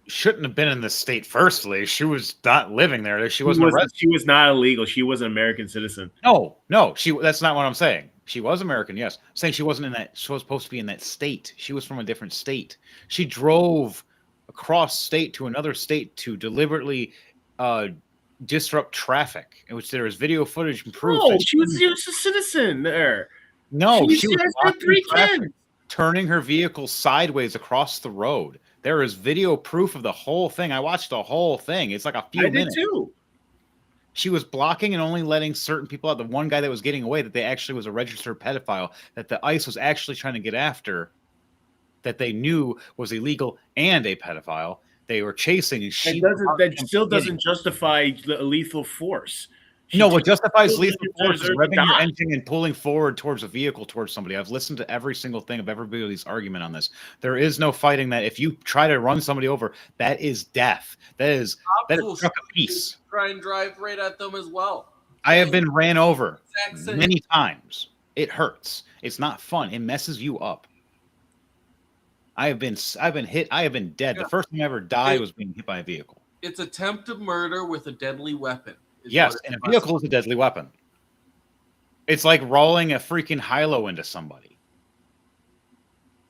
shouldn't have been in the state. Firstly, she was not living there. She wasn't arrested. She was not illegal. She was an American citizen. No, that's not what I'm saying. She was American, yes. I'm saying she wasn't in that. She was supposed to be in that state. She was from a different state. She drove across state to another state to deliberately disrupt traffic, in which there is video footage and proof. No, she was a citizen there. No, she was blocking 310. turning her vehicle sideways across the road. There is video proof of the whole thing. I watched the whole thing. It's like a few minutes. I did too. She was blocking and only letting certain people out. The one guy that was getting away, that they actually was a registered pedophile, that the ICE was actually trying to get after, that they knew was illegal and a pedophile. They were chasing, and that still doesn't justify the lethal force. No, what justifies lethal force is revving your engine and pulling forward towards a vehicle towards somebody. I've listened to every single thing of everybody's argument on this. There is no fighting that. If you try to run somebody over, that is death. That is a piece. Try and drive right at them as well. I have been ran over many times. It hurts. It's not fun. It messes you up. I've been hit. I have been dead. Yeah. The first time I ever died was being hit by a vehicle. It's attempted murder with a deadly weapon. Yes, and a vehicle is a deadly weapon. It's like rolling a freaking hilo into somebody.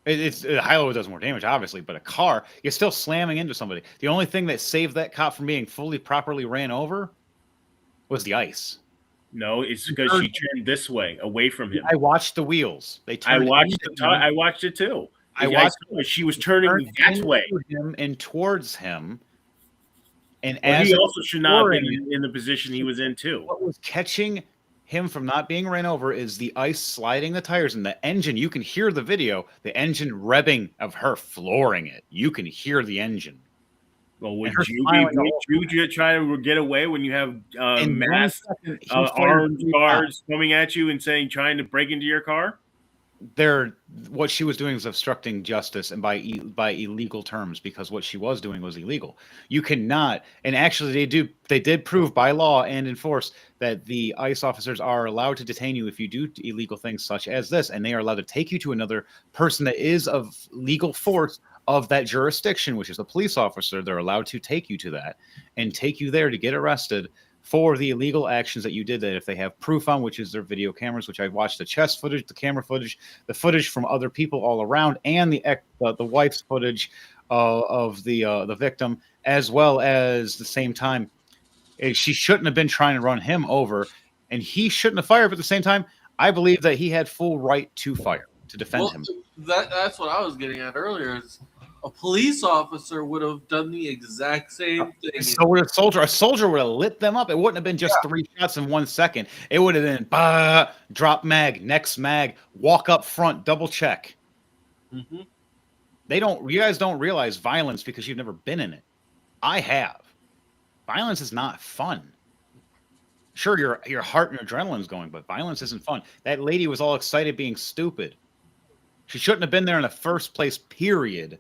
A hilo does more damage, obviously, but a car, you're still slamming into somebody. The only thing that saved that cop from being properly ran over was the ice. No, it's because she turned this way, away from him. I watched the wheels. I watched it too. She was turning that way, him and towards him. And he also should not have been in the position he was in too. What was catching him from not being ran over is the ice sliding the tires and the engine. You can hear the video, the engine revving of her flooring it. You can hear the engine. Well, would you try to get away when you have masked armed guards coming at you and trying to break into your car? What she was doing is obstructing justice, and by illegal terms, because what she was doing was illegal. You cannot, and actually they did prove by law and enforce that the ICE officers are allowed to detain you if you do illegal things such as this, and they are allowed to take you to another person that is of legal force of that jurisdiction, which is a police officer. They're allowed to take you to that and take you there to get arrested for the illegal actions that you did, that if they have proof on, which is their video cameras, which I've watched the chest footage, the camera footage, the footage from other people all around, and the wife's footage of the victim, as well as the same time. She shouldn't have been trying to run him over, and he shouldn't have fired, but at the same time, I believe that he had full right to fire, to defend him. That's what I was getting at earlier. Is a police officer would have done the exact same thing. So would a soldier. A soldier would have lit them up. It wouldn't have been just 3 shots in 1 second. It would have been drop mag, next mag, walk up front, double check. Mm-hmm. You guys don't realize violence because you've never been in it. I have. Violence is not fun. Sure, your heart and your adrenaline's going, but violence isn't fun. That lady was all excited being stupid. She shouldn't have been there in the first place, period.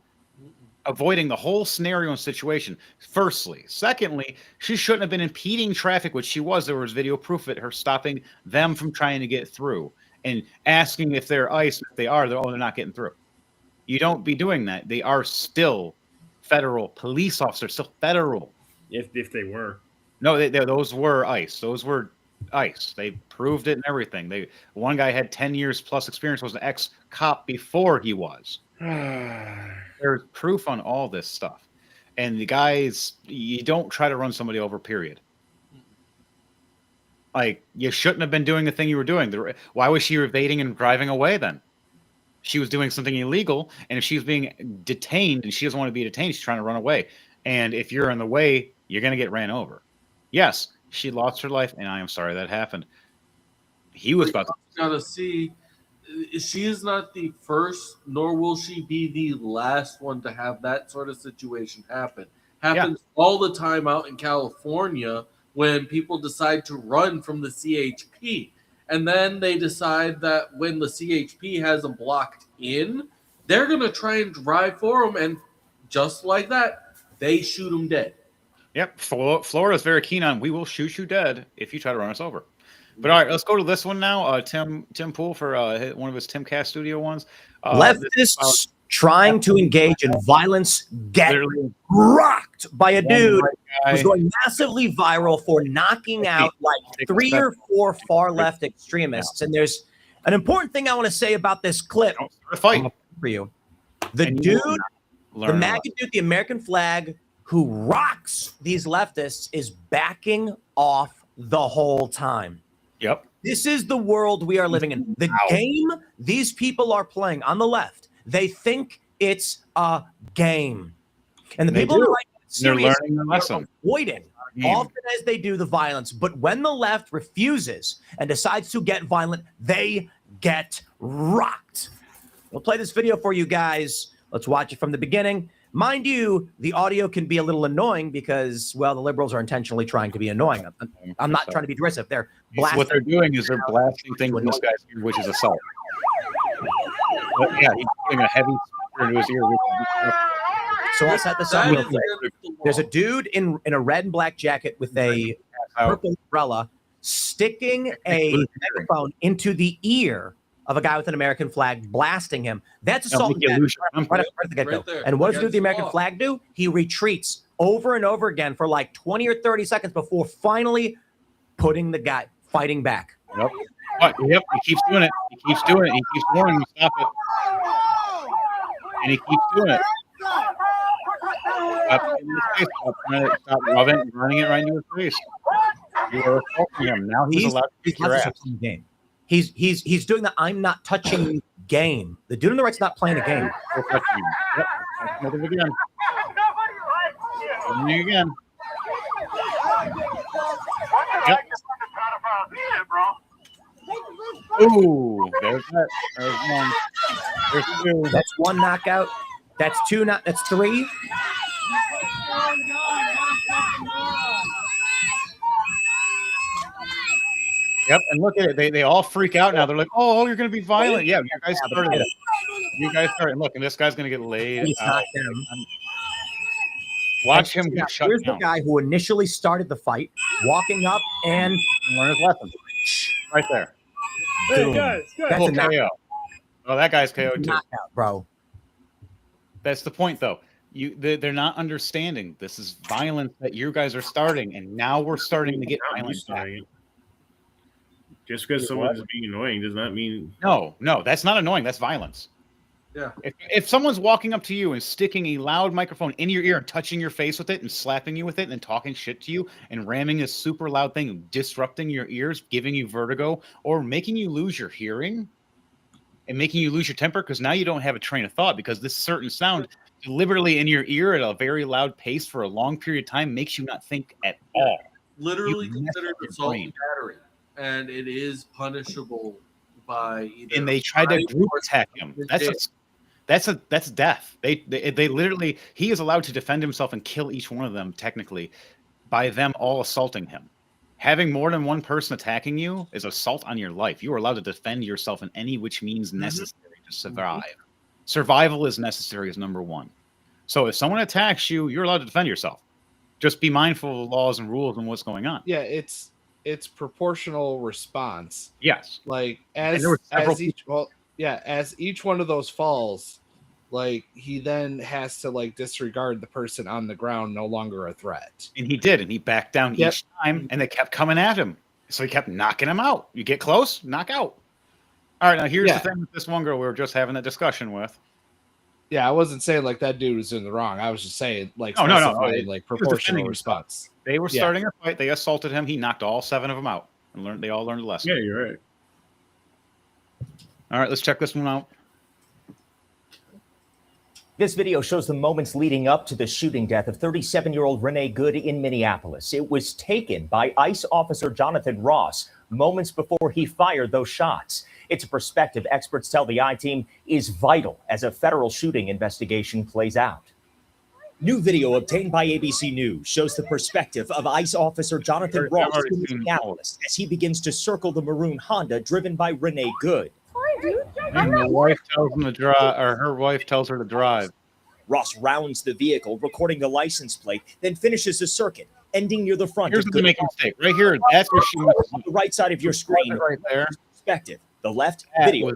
Avoiding the whole scenario and situation, firstly. Secondly, she shouldn't have been impeding traffic, which she was. There was video proof of her stopping them from trying to get through and asking if they're ICE. If they are, they're not getting through. You don't be doing that. They are still federal police officers, still federal. If they were. No, those were ICE. Those were ICE. They proved it and everything. One guy had 10 years plus experience, was an ex-cop before he was. There's proof on all this stuff. And the guys, you don't try to run somebody over, period. Like, you shouldn't have been doing the thing you were doing. Why was she evading and driving away then? She was doing something illegal, and if she was being detained and she doesn't want to be detained, she's trying to run away. And if you're in the way, you're going to get ran over. Yes, she lost her life, and I am sorry that happened. He was about to see. She is not the first, nor will she be the last one to have that sort of situation happen. Happens all the time out in California when people decide to run from the CHP. And then they decide that when the CHP has them blocked in, they're going to try and drive for them. And just like that, they shoot them dead. Yep. Florida's very keen on, we will shoot you dead if you try to run us over. But all right, let's go to this one now. Tim Pool for one of his Timcast Studio ones. Leftists trying to engage in violence get rocked by a dude who's going massively viral for knocking out like 3 or 4 far left extremists. And there's an important thing I want to say about this clip for you. The dude, the MAGA dude, the American flag, who rocks these leftists is backing off the whole time. Yep. This is the world we are living in. The game these people are playing on the left, they think it's a game. And the people on the right, they're learning the lesson. Avoiding often as they do the violence. But when the left refuses and decides to get violent, they get rocked. We'll play this video for you guys. Let's watch it from the beginning. Mind you, the audio can be a little annoying because, well, the liberals are intentionally trying to be annoying. I'm not trying to be derisive. They're blasting. What they're doing is they're blasting things in this guy's ear, which is assault. But yeah, he's putting a heavy speaker into his ear. So I'll set this up real quick. There's a dude in a red and black jacket with a purple umbrella sticking a microphone into the ear of a guy with an American flag, blasting him. That's assault. Right at the get-go. And what does the American flag do? He retreats over and over again for like 20 or 30 seconds before finally putting the guy fighting back. Yep. Yep. He keeps doing it. He keeps doing it. He keeps warning him to stop it. And he keeps doing it. Stop rubbing and running it right into his face. You are assaulting him. Now he's allowed to kick your ass. Game. He's doing the I'm not touching game. The dude on the right's not playing a game. Yep. Another again. Again. Yep. Ooh, there's that. There's one. There's 2. That's 1 knockout. That's 2. That's 3. Yep, and look at it. They all freak out now. They're like, "Oh, you're going to be violent." Yeah, you guys started it. You guys started. And look, and this guy's going to get laid out. Watch him get shut Here's down. The guy who initially started the fight, walking up and learn his lesson. Right there. Hey, guys. That's a KO. Oh, that guy's KO too. Knockout, bro. That's the point, though. They're not understanding. This is violence that you guys are starting, and now we're starting to get violent back. Just because someone is being annoying does not mean No, that's not annoying. That's violence. Yeah. If someone's walking up to you and sticking a loud microphone in your ear and touching your face with it and slapping you with it and then talking shit to you and ramming a super loud thing, disrupting your ears, giving you vertigo, or making you lose your hearing and making you lose your temper because now you don't have a train of thought because this certain sound deliberately in your ear at a very loud pace for a long period of time makes you not think at all. Literally considered assault and battery. And it is punishable by either. And they tried to group attack him. That's death. They literally, he is allowed to defend himself and kill each one of them technically by them all assaulting him. Having more than one person attacking you is assault on your life. You are allowed to defend yourself in any which means necessary to survive. Survival is necessary is number 1. So if someone attacks you, you're allowed to defend yourself. Just be mindful of the laws and rules and what's going on. Yeah, it's proportional response. Yes. Like as each one of those falls, like he then has to like disregard the person on the ground, no longer a threat. And he did, and he backed down each time, and they kept coming at him. So he kept knocking him out. You get close, knock out. All right, now here's the thing with this one girl we were just having a discussion with. Yeah, I wasn't saying like that dude was in the wrong. I was just saying like no, like proportional response. They were starting a fight. They assaulted him. He knocked all 7 of them out and they all learned a lesson. Yeah, you're right. All right, let's check this one out. This video shows the moments leading up to the shooting death of 37-year-old Renee Good in Minneapolis. It was taken by ICE officer Jonathan Ross moments before he fired those shots. It's a perspective experts tell the I-Team is vital as a federal shooting investigation plays out. New video obtained by ABC News shows the perspective of ICE officer Jonathan Ross in Minneapolis as he begins to circle the maroon Honda driven by Renee Good. And the wife tells him to drive, or her wife tells her to drive. Ross rounds the vehicle, recording the license plate, then finishes the circuit, ending near the front. Here's where they make a mistake. Right here, that's where she was. On the right side of your screen, right there. Perspective. The left video.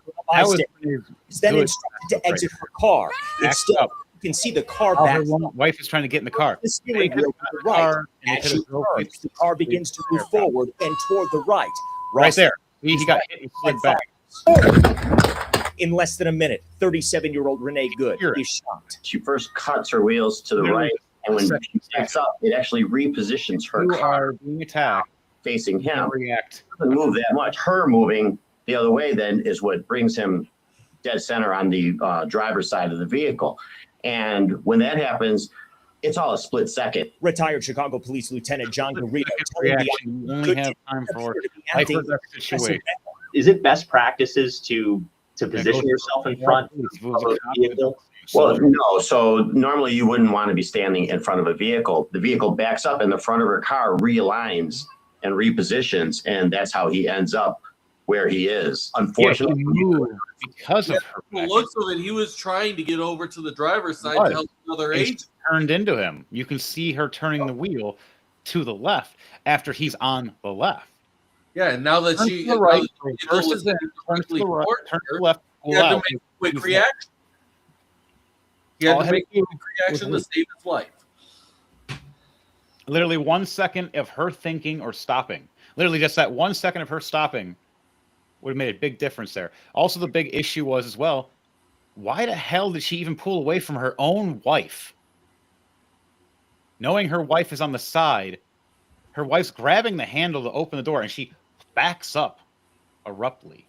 Is then instructed to exit her car. Instead, you can see the car back. Her wife is trying to get in the car. The steering wheel to the right. As she turns, the car begins to move forward and toward the right. Right there. He got hit and slid back. In less than a minute, 37-year-old Renee Good is shot. She first cuts her wheels to the right, and when she backs up, it actually repositions her car being attacked, facing him. React. Doesn't move that much. Her moving the other way then is what brings him dead center on the driver's side of the vehicle. And when that happens, it's all a split second. Retired Chicago Police Lieutenant John Garrido We only have time for situation. Is it best practices to position yourself in front of a vehicle? Well, no. So normally you wouldn't want to be standing in front of a vehicle. The vehicle backs up and the front of her car realigns and repositions, and that's how he ends up where he is. Unfortunately, because of her. It looks so that he was trying to get over to the driver's side to help another agent. Turned into him. You can see her turning the wheel to the left after he's on the left. Yeah, and now that she right, versus turn to the right, turn to the left, he had to make a quick reaction. He had to make a quick reaction to save his life. Literally 1 second of her thinking or stopping. Literally just that 1 second of her stopping would have made a big difference there. Also, the big issue was as well, why the hell did she even pull away from her own wife? Knowing her wife is on the side, her wife's grabbing the handle to open the door, and she backs up abruptly.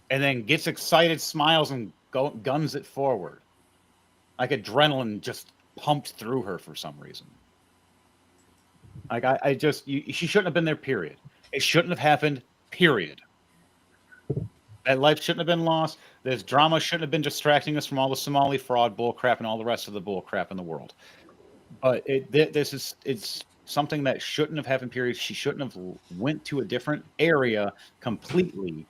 And then gets excited, smiles, and guns it forward. Like adrenaline just pumped through her for some reason. Like, she shouldn't have been there, period. It shouldn't have happened, period. That life shouldn't have been lost. This drama shouldn't have been distracting us from all the Somali fraud bullcrap and all the rest of the bullcrap in the world. But it's something that shouldn't have happened, period. She shouldn't have went to a different area completely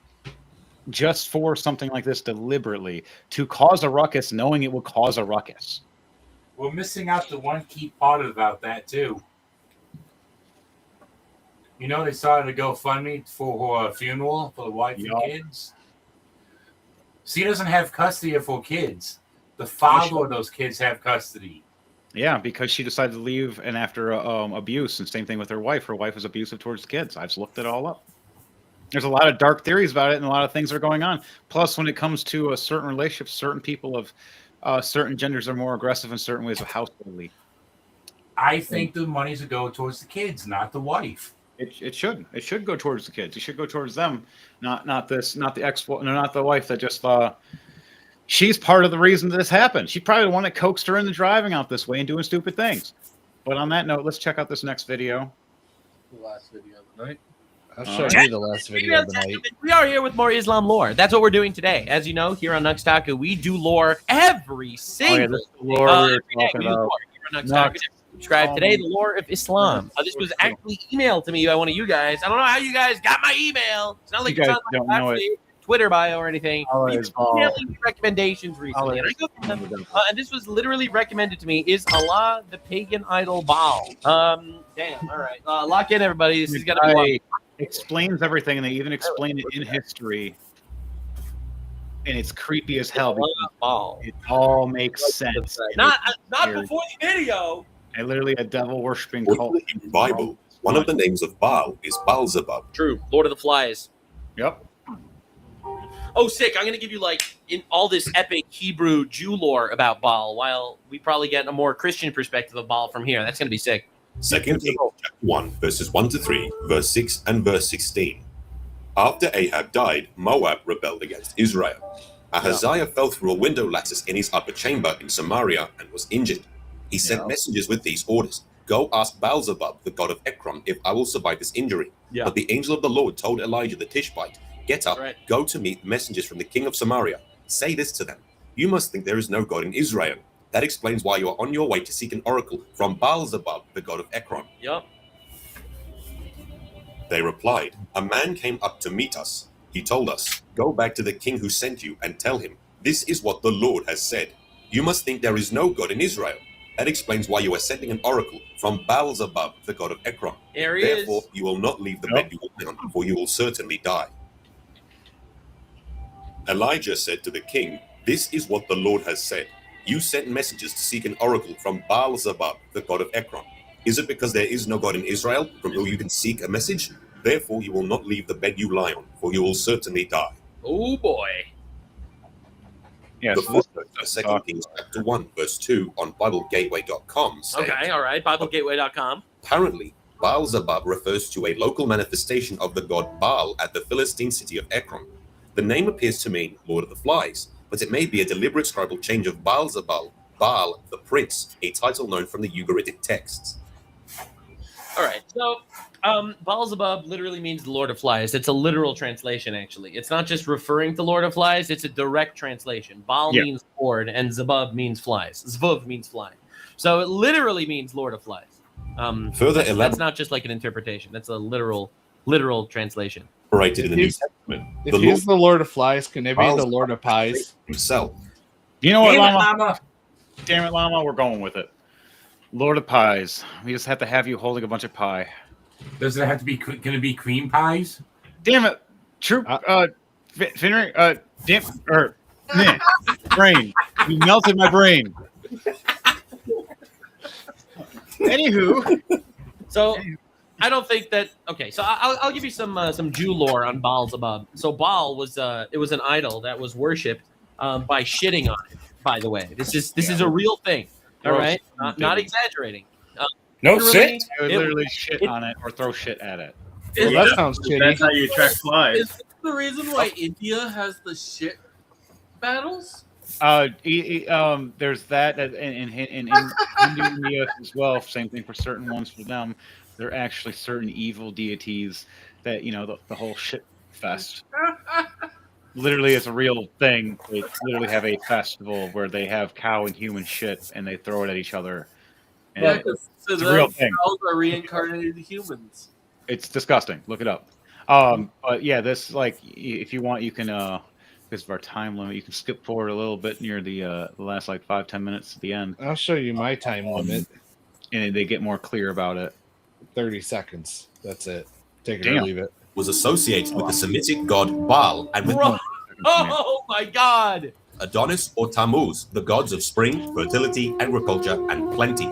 just for something like this deliberately to cause a ruckus, knowing it would cause a ruckus. We're missing out the one key part about that, too. You know, they started a GoFundMe for her funeral for the wife and kids. She doesn't have custody of her kids. The father of those kids have custody. Yeah, because she decided to leave and after abuse, and same thing with her wife. Her wife was abusive towards the kids. I've looked it all up. There's a lot of dark theories about it, and a lot of things are going on. Plus, when it comes to a certain relationship, certain people of certain genders are more aggressive in certain ways of household. I think the money should go towards the kids, not the wife. It should. It should go towards the kids. It should go towards them, not the wife that just. She's part of the reason that this happened. She's probably the one that coaxed her into driving out this way and doing stupid things. But on that note, let's check out this next video. The last video of the night. I'll show you the last video of the night. We are here with more Islam lore. That's what we're doing today. As you know, here on Nuxtaku, we do lore every single lore we were talking about. Here on Nuxtaku. Subscribe today, the lore of Islam. This was actually emailed to me by one of you guys. I don't know how you guys got my email. It's not like you it's guys on my don't know it. Twitter bio or anything. You've been emailing me recommendations recently. Oh, And, I go through them, and this was literally recommended to me. Is Allah the pagan idol Baal? Damn. All right. Lock in, everybody. This is going to be explains everything, and they even explain it in history. And it's creepy as hell. It all makes sense. not before the video. And literally a devil worshipping cult. Bible. One of the names of Baal is Baalzebub. True. Lord of the Flies. Yep. Oh, sick. I'm going to give you, like, in all this epic Hebrew Jew lore about Baal, while we probably get a more Christian perspective of Baal from here. That's going to be sick. 2 Kings chapter 1, verses 1 to 3, verse 6 and verse 16. After Ahab died, Moab rebelled against Israel. Ahaziah fell through a window lattice in his upper chamber in Samaria and was injured. He sent messengers with these orders. Go ask Baalzebub, the god of Ekron, if I will survive this injury. Yeah. But the angel of the Lord told Elijah the Tishbite, get up, go to meet messengers from the king of Samaria. Say this to them. You must think there is no God in Israel. That explains why you are on your way to seek an oracle from Baalzebub, the god of Ekron. Yep. They replied, a man came up to meet us. He told us, go back to the king who sent you and tell him, this is what the Lord has said. You must think there is no God in Israel. That explains why you are sending an oracle from Baalzebub, the god of Ekron. There he Therefore, is. you will not leave the bed you lie on, for you will certainly die. Elijah said to the king, this is what the Lord has said. You sent messengers to seek an oracle from Baalzebub, the god of Ekron. Is it because there is no God in Israel from whom you can seek a message? Therefore, you will not leave the bed you lie on, for you will certainly die. Oh, boy. Yes. The footnote of 2 Kings chapter 1, verse 2 on BibleGateway.com states, Okay, all right. BibleGateway.com. apparently, Baalzebub refers to a local manifestation of the god Baal at the Philistine city of Ekron. The name appears to mean Lord of the Flies, but it may be a deliberate scribal change of Baalzebub, Baal the Prince, a title known from the Ugaritic texts. All right. So, Baalzebub literally means the Lord of Flies. It's a literal translation, actually. It's not just referring to Lord of Flies. It's a direct translation. Baal means Lord, and Zebub means flies. Zvuv means fly. So it literally means Lord of Flies. Further that's not just like an interpretation. That's a literal translation. Elaborated in the New Testament. If he's the Lord of Flies, can it be the Lord of Pies? Himself. You know what, Damn it, Llama? Damn it, Llama. We're going with it. Lord of Pies. We just have to have you holding a bunch of pie. Does it have to be? Can it be cream pies? Damn it, True. Finnery. Man, brain. You melted my brain. Anywho, so I don't think that. Okay, so I'll give you some Jew lore on Baalzebub. So Baal was it was an idol that was worshipped by shitting on it. By the way, this is a real thing. All right, not exaggerating. No literally, shit. I would literally shit on it or throw shit at it. Well, that sounds shitty. That's how you attract flies. Is this the reason why India has the shit battles? There's that in India as well. Same thing for certain ones for them. There are actually certain evil deities that the whole shit fest. Literally, it's a real thing. They literally have a festival where they have cow and human shit, and they throw it at each other. And Yeah, because it's a real thing. cows are reincarnated humans. It's disgusting. Look it up. But yeah, this if you want, you can. Because of our time limit, you can skip forward a little bit near the last 5-10 minutes at the end. I'll show you my time limit. And they get more clear about it. 30 seconds. That's it. Take it Damn. or leave it. Was associated with the Semitic god Baal and with Oh my God! Adonis or Tammuz, the gods of spring, fertility, agriculture, and plenty.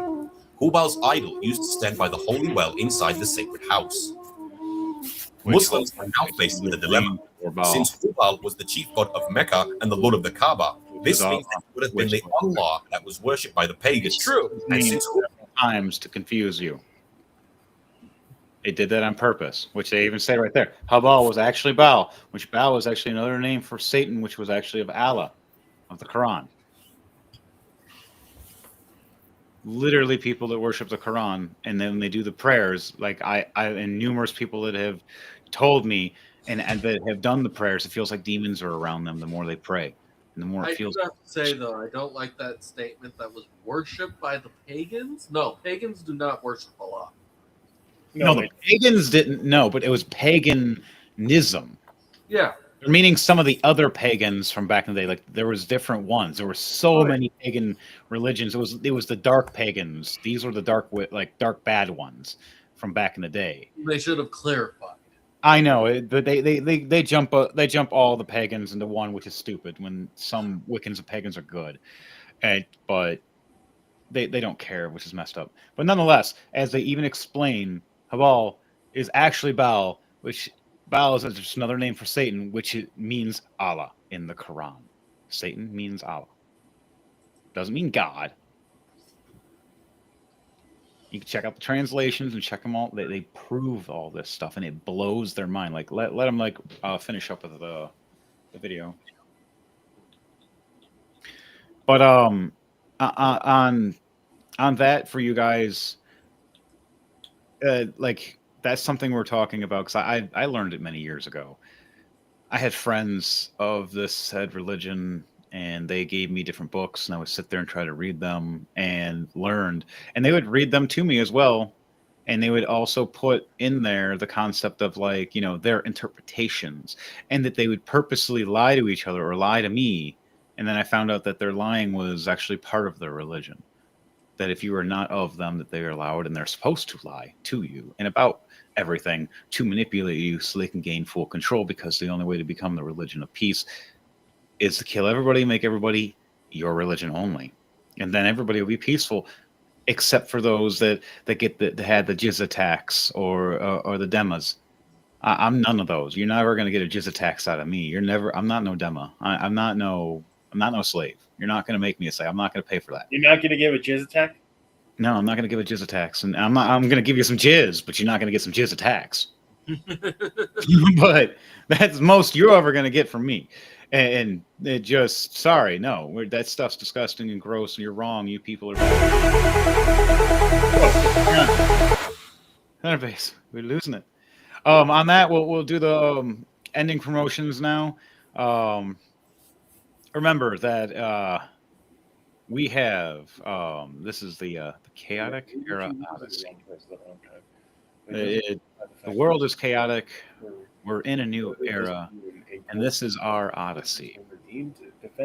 Hubal's idol used to stand by the holy well inside the sacred house. Muslims are now facing the dilemma. Since Hubal was the chief god of Mecca and the lord of the Kaaba, this means that it would have been the Allah that was worshipped by the pagans. It's true. And since Times to confuse you. They did that on purpose, which they even say right there. Hubal was actually Baal, which Baal was actually another name for Satan, which was actually of Allah, of the Quran. Literally, people that worship the Quran, and then they do the prayers. Like I and numerous people that have told me, and that have done the prayers, it feels like demons are around them the more they pray, and the more I it feels. do have to say though, I don't like that statement that was worshipped by the pagans. No, pagans do not worship Allah. No, the pagans didn't know, but it was paganism. Yeah. Meaning some of the other pagans from back in the day, like there was different ones. There were so many pagan religions. It was the dark pagans. These were the dark bad ones from back in the day. They should have clarified. I know, but they jump all the pagans into one, which is stupid. When some Wiccans and pagans are good, but they don't care, which is messed up. But nonetheless, as they even explain Habal is actually Baal, which Baal is just another name for Satan, which means Allah in the Quran. Satan means Allah. Doesn't mean God. You can check out the translations and check them all. They prove all this stuff, and it blows their mind. Like let them finish up with the video. But on that for you guys, like that's something we're talking about because I learned it many years ago. I had friends of this said religion, and they gave me different books, and I would sit there and try to read them and learned, and they would read them to me as well, and they would also put in there the concept of like, you know, their interpretations, and that they would purposely lie to each other or lie to me. And then I found out that their lying was actually part of their religion. That if you are not of them, that they are allowed and they're supposed to lie to you and about everything to manipulate you so they can gain full control, because the only way to become the religion of peace is to kill everybody, make everybody your religion only. And then everybody will be peaceful, except for those that had the jizya tax or the demas. I'm none of those. You're never going to get a jizya tax out of me. I'm not no dema. I'm not no slave. You're not going to make me a slave. I'm not going to pay for that. You're not going to give a jizz tax? No, I'm not going to give a jizz tax. And I'm going to give you some jizz, but you're not going to get some jizz tax. But that's most you're ever going to get from me. And it just, sorry, no, that stuff's disgusting and gross, and you're wrong. You people are Thunderbase, we're losing it. On that, we'll do the ending promotions now. Remember that we have this is the chaotic era Odyssey. The world is chaotic. We're in a new era, and this is our Odyssey.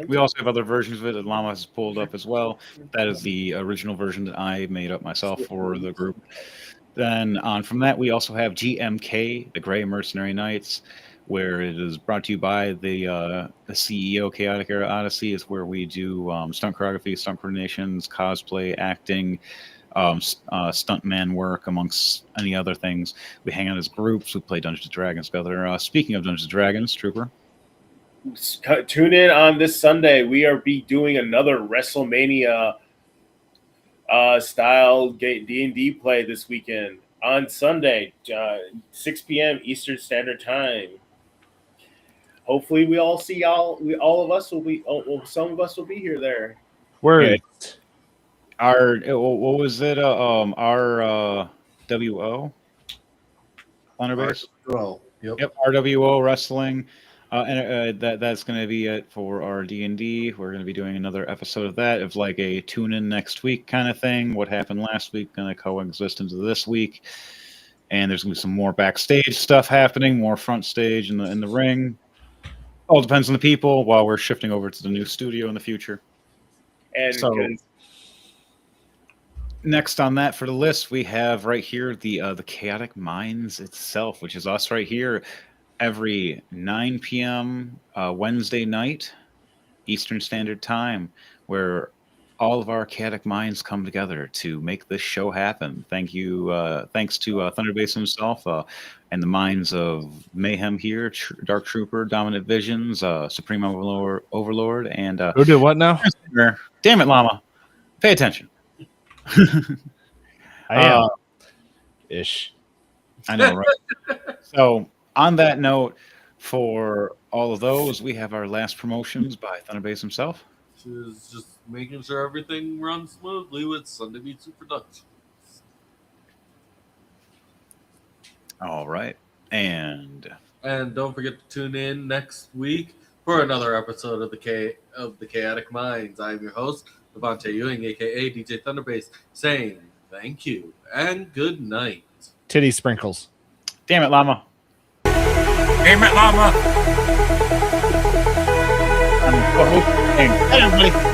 We also have other versions of it that Llama has pulled up as well. That is the original version that I made up myself for the group. Then on from that, we also have GMK, the Grey Mercenary Knights, where it is brought to you by the CEO Chaotic Era Odyssey. Is where we do stunt choreography, stunt coordinations, cosplay, acting, stuntman work, amongst any other things. We hang out as groups. We play Dungeons & Dragons together. Speaking of Dungeons & Dragons, Trooper, tune in on this Sunday. We are doing another WrestleMania style D&D play this weekend on Sunday, 6 p.m. Eastern Standard Time. Hopefully, we all see y'all. All of us will be. Some of us will be here there. Where? Our what was it? RWO Thunderbase. Yep. RWO Wrestling. And that's going to be it for our D&D. We're going to be doing another episode of that, of like a tune-in next week kind of thing. What happened last week going to coexist into this week, and there's going to be some more backstage stuff happening, more front stage in the ring. All depends on the people. While we're shifting over to the new studio in the future. And so, next on that for the list, we have right here the Chaotic Minds itself, which is us right here. Every 9 p.m. Wednesday night, Eastern Standard Time, where all of our chaotic minds come together to make this show happen. Thanks to Thunderbase himself and the minds of Mayhem here, Dark Trooper, Dominant Visions, Supreme Overlord, and who did what now? Damn it, Llama! Pay attention. I am ish. I know, right? So. On that note, for all of those, we have our last promotions by Thunderbase himself. Just making sure everything runs smoothly with Sunday Beats Productions. All right. And don't forget to tune in next week for another episode of the Chaotic Minds. I'm your host, Devontae Ewing, a.k.a. DJ Thunderbase, saying thank you and good night. Titty sprinkles. Damn it, Llama. Damn it, Llama! Hey, everybody.